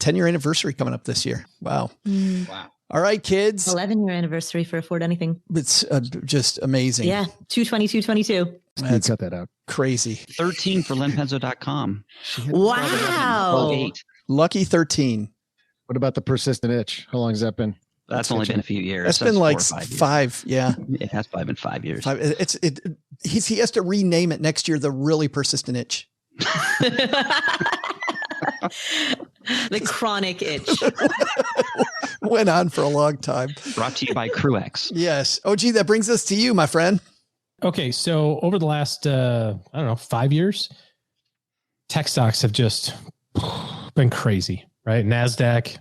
10-year anniversary coming up this year. Wow. Wow. All right, kids. 11-year anniversary for Afford Anything. It's just amazing. Yeah. 2/22/22. Let's cut that out. Crazy. 13 for lenpenzo.com. Wow. 8. Lucky 13. What about the persistent itch? How long has that been? That's only been a few years. That's been like 5. Yeah. It has probably been 5 years. He has to rename it next year, the really persistent itch. The chronic itch. Went on for a long time. Brought to you by Cruex. Yes. OG, that brings us to you, my friend. Okay. So over the last, 5 years, tech stocks have just been crazy, right? NASDAQ,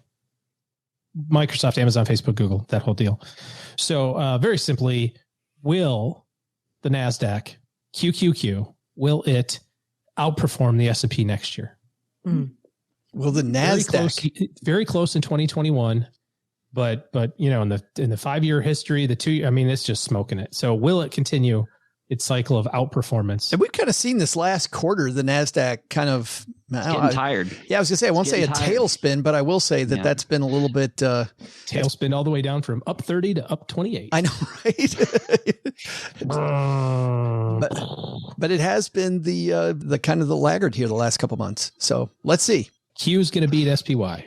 Microsoft, Amazon, Facebook, Google, that whole deal. So very simply, will the NASDAQ, QQQ, will it outperform the S&P next year? Will the NASDAQ very close in 2021, but in the 5-year history, the 2, it's just smoking it. So will it continue its cycle of outperformance? And we've kind of seen this last quarter, the NASDAQ kind of getting tired. Yeah, I was gonna say, I won't say a tailspin, but I will say that's been a little bit tailspin all the way down from up 30 to up 28. I know, right? but it has been the kind of the laggard here the last couple months. So let's see. Q is going to beat SPY.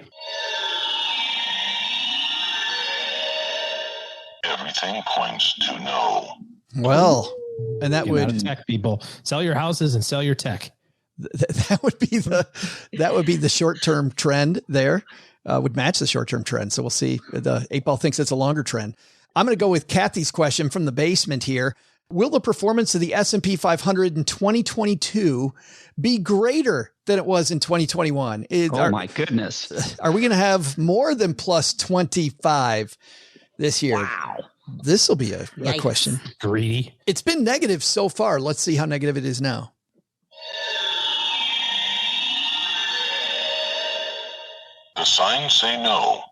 Everything points to no. Well, and that would tech people sell your houses and sell your tech. That would be the short-term trend there. Would match the short-term trend. So we'll see. The 8 ball thinks it's a longer trend. I'm going to go with Kathy's question from the basement here. Will the performance of the S&P 500 in 2022 be greater than it was in 2021? My goodness. Are we going to have more than plus 25 this year? Wow. This will be a question. Greedy. It's been negative so far. Let's see how negative it is now. The signs say no.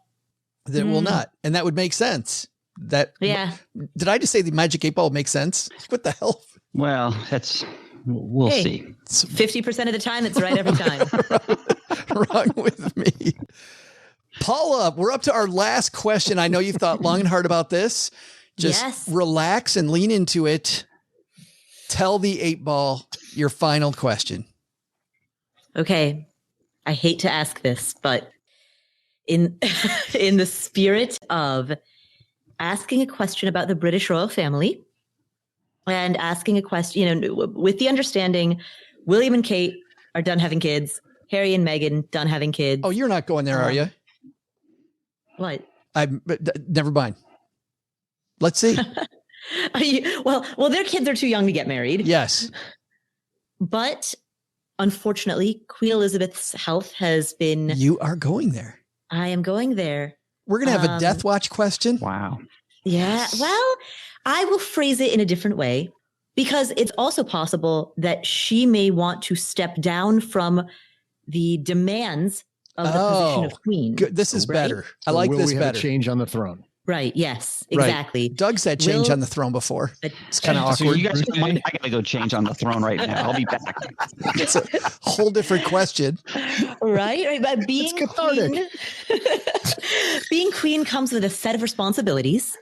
That will not. And that would make sense. Did I just say the magic 8 ball makes sense? What the hell? Well, we'll see. 50% of the time, it's right every time. Wrong with me. Paula, we're up to our last question. I know you've thought long and hard about this. Just relax and lean into it. Tell the 8 ball your final question. Okay. I hate to ask this, but in the spirit of asking a question about the British royal family and asking a question, with the understanding William and Kate are done having kids, Harry and Meghan done having kids. Oh, you're not going there, are you? What? Never mind. Let's see. Well, their kids are too young to get married. Yes. But unfortunately, Queen Elizabeth's health has been... You are going there. I am going there. We're going to have a death watch question. Wow. Yeah. Well, I will phrase it in a different way Because it's also possible that she may want to step down from the demands of the position of queen. Good. This is better. I So like will this we have better. a change on the throne? Right. Yes, exactly. Right. Doug's had change on the throne before. It's kind of So awkward. you guys, I gotta go change on the throne right now. I'll be back. It's a whole different question. Right. But being queen, being queen comes with a set of responsibilities.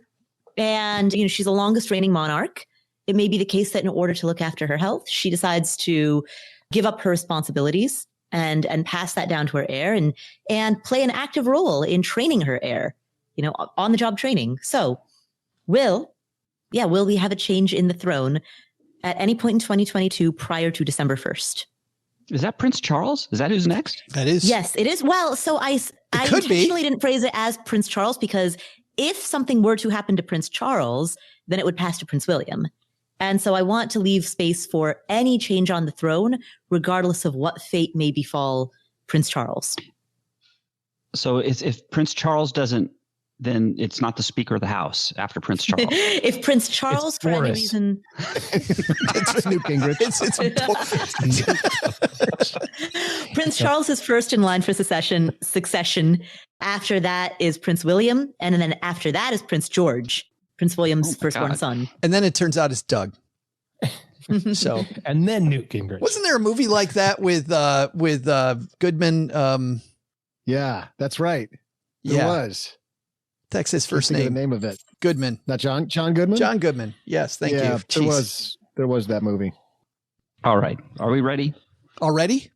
And, she's the longest reigning monarch. It may be the case that in order to look after her health, she decides to give up her responsibilities and pass that down to her heir and play an active role in training her heir, on the job training. So will we have a change in the throne at any point in 2022 prior to December 1st? Is that Prince Charles? Is that who's next? That is. Yes, it is. Well, so I intentionally didn't phrase it as Prince Charles because if something were to happen to Prince Charles, then it would pass to Prince William. And so I want to leave space for any change on the throne, regardless of what fate may befall Prince Charles. So if Prince Charles doesn't, then it's not the Speaker of the House after Prince Charles. If Prince Charles, for any reason, It's Newt Gingrich. Prince Charles is first in line for succession. After that is Prince William, and then after that is Prince George, Prince William's firstborn son. And then it turns out it's Doug. So and then Newt Gingrich. Wasn't there a movie like that with Goodman? Yeah, that's right. There was. That's his first name. The name of it. Goodman. Not John Goodman? John Goodman. Yes, thank you. There was that movie. All right. Are we ready? Already?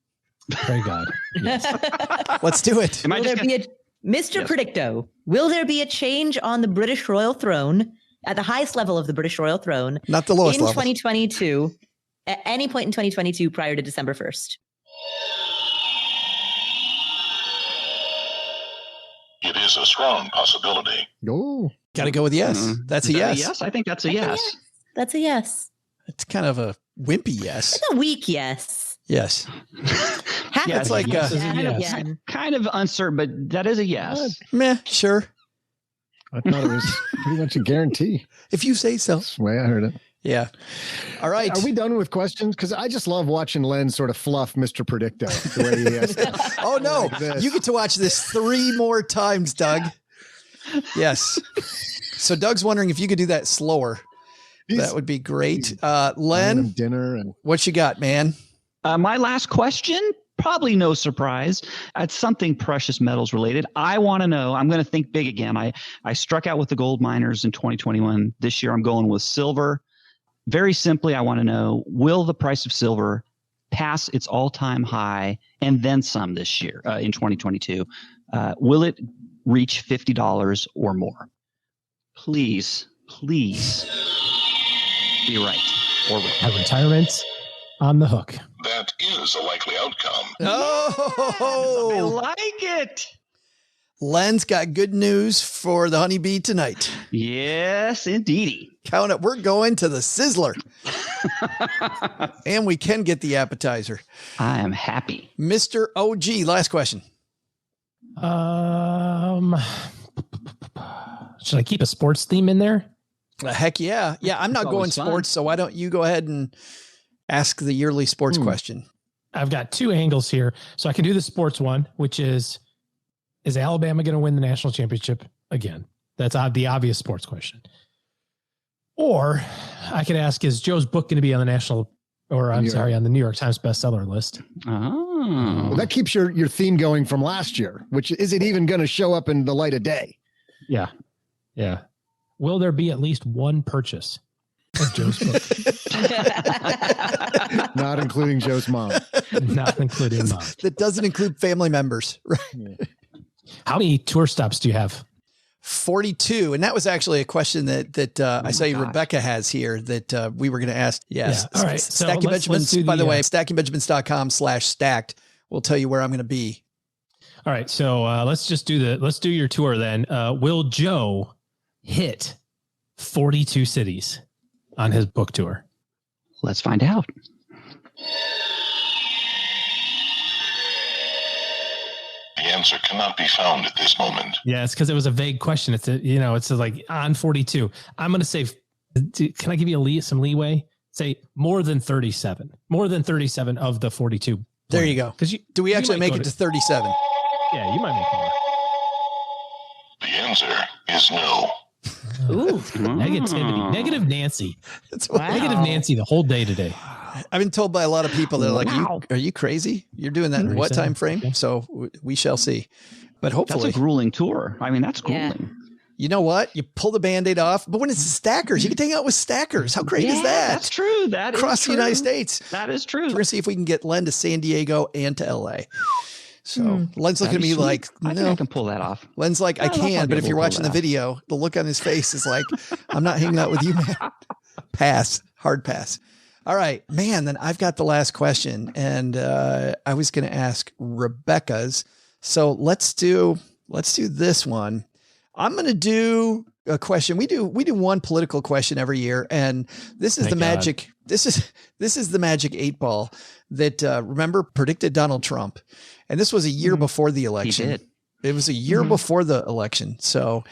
Pray God. Yes. Let's do it. Mr. Predicto, will there be a change on the British royal throne at the highest level of the British royal throne? Not the lowest in level. 2022, at any point in 2022 prior to December 1st? It is a strong possibility. Oh, got to go with yes. That's a yes. Yes, I think that's a yes. That's a yes. It's kind of a wimpy yes. It's a weak yes. Yes. Yeah, it's like kind of uncertain, but that is a yes. Meh, sure. I thought it was pretty much a guarantee. If you say so. That's the way I heard it. Yeah. All right. Are we done with questions? Because I just love watching Len sort of fluff Mr. Predicto the way he has. Oh, no. You get to watch this 3 more times, Doug. Yes. So Doug's wondering if you could do that slower. That would be great. Len, dinner and what you got, man? My last question, probably no surprise. It's something precious metals related. I want to know, I'm going to think big again. I struck out with the gold miners in 2021. This year I'm going with silver. Very simply, I want to know, will the price of silver pass its all-time high and then some this year in 2022? Will it reach $50 or more? Please be right or wrong. A retirement on the hook. That is a likely outcome. Oh, I like it. Len's got good news for the honeybee tonight. Yes, indeedy. Count it. We're going to the Sizzler. And we can get the appetizer. I am happy. Mr. OG, last question. Should I keep a sports theme in there? Heck yeah. Yeah, I'm not going sports, so why don't you go ahead and ask the yearly sports question? I've got 2 angles here. So I can do the sports one, which is Alabama going to win the national championship again? That's the obvious sports question. Or I could ask, is Joe's book going to be on the on the New York Times bestseller list? Oh. Well, that keeps your theme going from last year, which is it even going to show up in the light of day? Yeah. Yeah. Will there be at least one purchase of Joe's book? Not including Joe's mom. Not including mom. That doesn't include family members. Right. How many tour stops do you have? 42. And that was actually a question that I saw Rebecca has here that we were going to ask. Yes. Yeah. All right. So Stacking Benjamins, by the way, stackingbenjamins.com/stacked will tell you where I'm going to be. All right. So let's do your tour then. Will Joe hit 42 cities on his book tour? Let's find out. The answer cannot be found at this moment. Yeah, it's because it was a vague question. It's like on 42. I'm going to say, can I give you some leeway? say more than 37. More than 37 of the 42. There you go. Because do we actually make it to 37? Yeah, you might make more. The answer is no. Ooh, negativity. Negative Nancy. Wow. Negative Nancy the whole day today. I've been told by a lot of people, they're like, are you crazy? You're doing that in what time frame? Okay. So we shall see. But hopefully. That's a grueling tour. I mean, that's grueling. Yeah. You know what? You pull the Band-Aid off, but when it's the stackers, you can hang out with stackers. How great is that? That's true. That Across is the United States. That is true. We're going to see if we can get Len to San Diego and to LA. So Len's looking at me like, I think I can pull that off. Len's like, I can, but if you're watching the video, the look on his face is like, I'm not hanging out with you, man. Pass. Hard pass. All right, man, then I've got the last question, and I was going to ask Rebecca's. So let's do this one. I'm going to do a question. We do one political question every year, and this is magic. This is the magic 8 ball that remember predicted Donald Trump, and this was a year before the election. He did. It was a year before the election. So,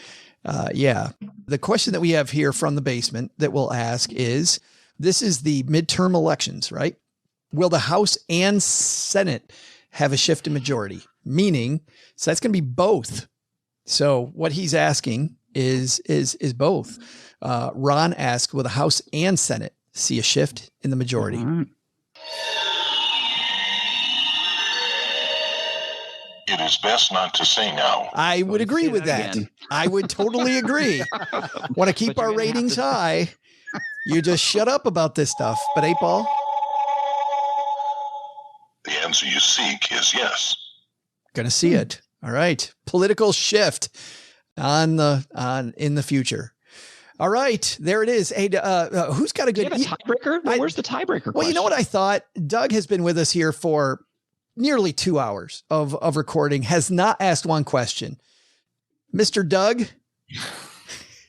the question that we have here from the basement that we'll ask is: this is the midterm elections, right? Will the House and Senate have a shift in majority? Meaning, so that's going to be both. So what he's asking is both. Ron asked, will the House and Senate see a shift in the majority? It is best not to say now. I would agree with that. I would totally agree. Want to keep our ratings high. You just shut up about this stuff. But 8 ball? The answer you seek is yes. Gonna see it. All right. Political shift in the future. All right. There it is. Hey, who's got a good tiebreaker? Where's the tiebreaker? Well, you know what I thought? Doug has been with us here for nearly 2 hours of recording, has not asked one question. Mr. Doug,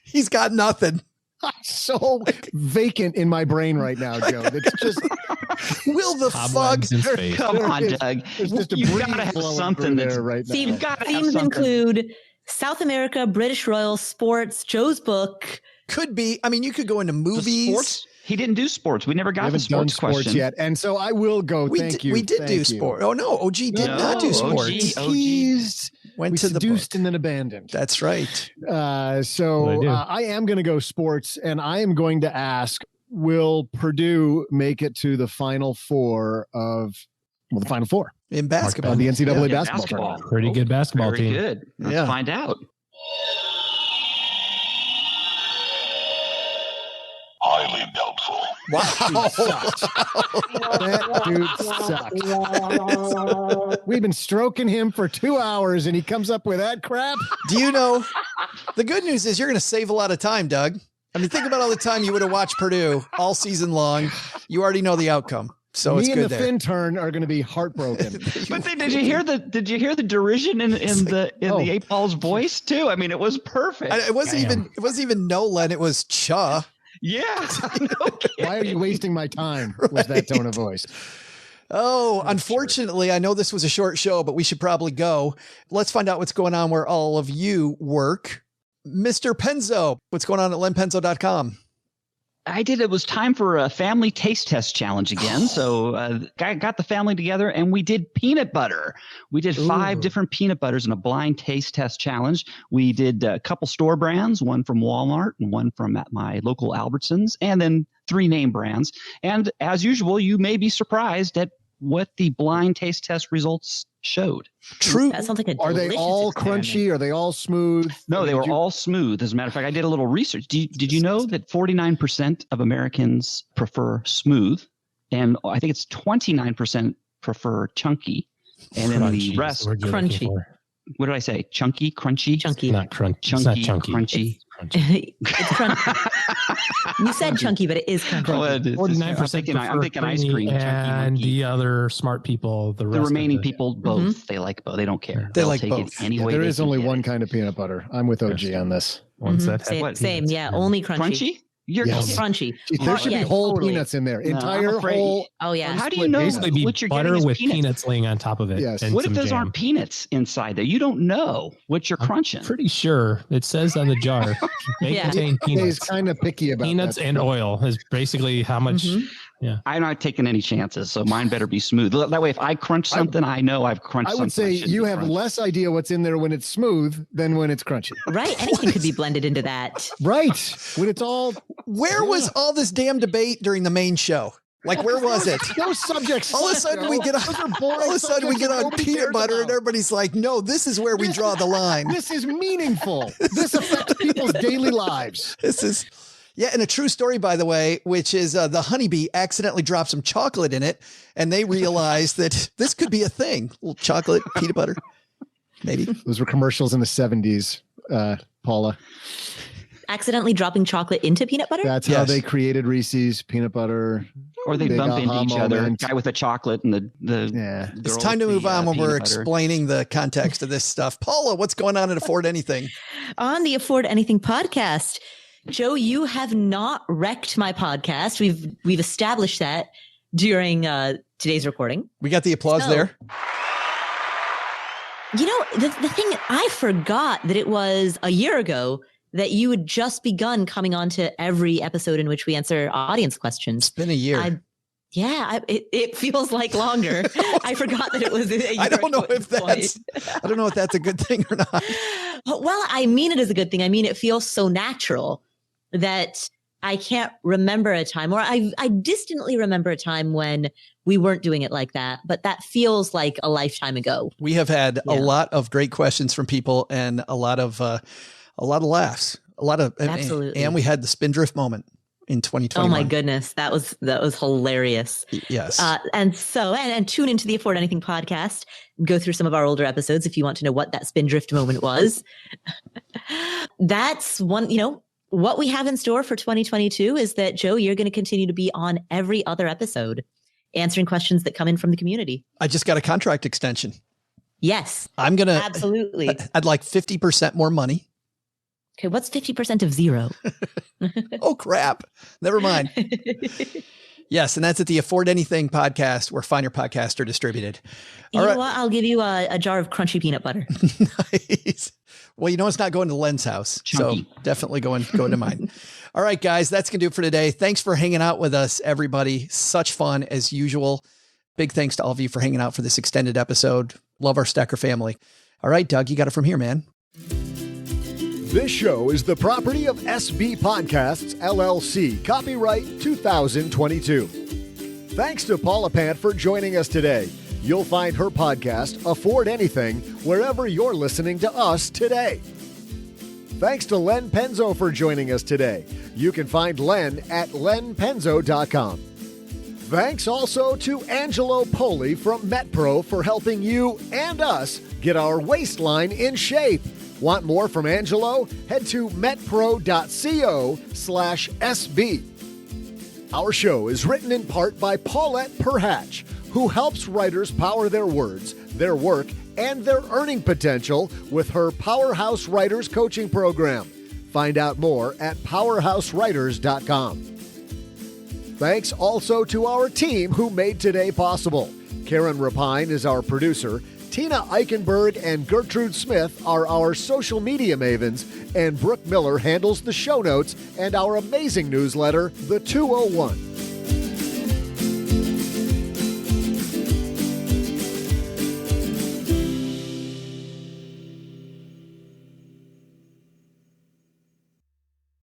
he's got nothing. I'm so vacant in my brain right now, Joe. It's just will the fug? Come on, Doug. You've got to have something there right now. Themes include South America, British Royal, sports, Joe's book. Could be. I mean, you could go into movies. Sports? He didn't do sports. We never got the sports question yet, and so I will go. Thank you. We did do sport. Oh no, OG did not do sports. We seduced and then abandoned. That's right. So I am going to go sports, and I am going to ask: will Purdue make it to the Final Four the Final Four in basketball? The NCAA basketball tournament. Pretty good basketball team. Very good. Let's find out. Highly doubtful. Wow. That dude sucks. We've been stroking him for 2 hours and he comes up with that crap. Do you know, the good news is you're going to save a lot of time, Doug. I mean, think about all the time you would have watched Purdue all season long. You already know the outcome. So it's good there. Me and the Fin are going to be heartbroken. But did you hear the derision in the 8 ball's voice too? I mean, it was perfect. It wasn't even Nolan. It was Cha. Yeah. Why are you wasting my time with that tone of voice? Oh, unfortunately, I know this was a short show, but we should probably go. Let's find out what's going on where all of you work. Mr. Penzo, what's going on at lenpenzo.com? It was time for a family taste test challenge again. So I got the family together and we did peanut butter. We did 5 different peanut butters in a blind taste test challenge. We did a couple store brands, one from Walmart and one from at my local Albertsons, and then 3 name brands. And as usual, you may be surprised at what the blind taste test results showed. True. That sounds like a Are they all crunchy? Are they all smooth? No, they were all smooth. As a matter of fact, I did a little research. Did you know that 49% of Americans prefer smooth, and I think it's 29% prefer chunky, and then the rest crunchy. What did I say? Chunky, crunchy, chunky, not crunchy. Chunky, it's not chunky. crunchy. It's crunchy. You said chunky, but it is crunchy. 49% I'm thinking ice cream. And the other smart people, the remaining people, both. They like both. They don't care. They'll like take both. It anyway. There is only one kind of peanut butter. I'm with OG on this. One's that Same. Yeah, only crunchy. Crunchy? You're crunchy. There should be whole peanuts in there. Entire whole. Oh, yeah. How do you know basically what you're butter getting is with peanuts? peanuts laying on top of it? Yes. And What if some those jam. aren't peanuts inside there? You don't know what you're crunching. Pretty sure it says on the jar may contain peanuts. He's kind of picky about peanuts that. and oil is basically how much. Yeah, I'm not taking any chances, so mine better be smooth. That way, if I crunch something, I know I've crunched I something. would say you have less idea what's in there when it's smooth than when it's crunchy. Right. Anything could be blended into that. Right. When it's all. Where was all this damn debate during the main show? Like, where was it? Those subjects. All of a sudden we get on peanut butter and everybody's like, no, this is where we draw the line. This is meaningful. This affects people's daily lives. And a true story, by the way, which is the honeybee accidentally dropped some chocolate in it, and they realized that this could be a thing. A little chocolate, peanut butter, maybe. Those were commercials in the 70s, Paula. Accidentally dropping chocolate into peanut butter? That's how they created Reese's peanut butter. Or they bump into each other. Moment. Guy with the chocolate and the It's time to move on when we're explaining the context of this stuff. Paula, what's going on at Afford Anything? On the Afford Anything podcast, Joe, you have not wrecked my podcast. We've established that during today's recording. We got the applause there. You know, the thing, I forgot that it was a year ago that you had just begun coming on to every episode in which we answer audience questions. It's been a year. It feels like longer. I forgot that it was a year. I don't know if that's a good thing or not. Well, I mean it as a good thing. I mean, it feels so natural that I can't remember a time, or I distantly remember a time when we weren't doing it like that, but that feels like a lifetime ago. We have had a lot of great questions from people and a lot of laughs, absolutely. And we had the Spindrift moment in 2021. Oh my goodness. That was hilarious. Yes. And tune into the Afford Anything podcast, go through some of our older episodes if you want to know what that Spindrift moment was. That's one, what we have in store for 2022 is that, Joe, you're going to continue to be on every other episode, answering questions that come in from the community. I just got a contract extension. Yes. I'm going to. Absolutely. I'd like 50% more money. Okay. What's 50% of zero? Oh, crap. Never mind. Yes. And that's at the Afford Anything podcast, where finer podcasts are distributed. You know what? I'll give you a jar of crunchy peanut butter. Nice. Well, it's not going to Len's house. Chunky. So definitely going to mine. All right, guys, that's going to do it for today. Thanks for hanging out with us, everybody. Such fun as usual. Big thanks to all of you for hanging out for this extended episode. Love our Stacker family. All right, Doug, you got it from here, man. This show is the property of SB Podcasts, LLC. Copyright 2022. Thanks to Paula Pant for joining us today. You'll find her podcast, Afford Anything, wherever you're listening to us today. Thanks to Len Penzo for joining us today. You can find Len at lenpenzo.com. Thanks also to Angelo Poli from MetPro for helping you and us get our waistline in shape. Want more from Angelo? Head to metpro.co/SB. Our show is written in part by Paulette Perhatch, who helps writers power their words, their work, and their earning potential with her Powerhouse Writers coaching program. Find out more at powerhousewriters.com. Thanks also to our team who made today possible. Karen Rapine is our producer. Tina Eichenberg and Gertrude Smith are our social media mavens, and Brooke Miller handles the show notes and our amazing newsletter, The 201.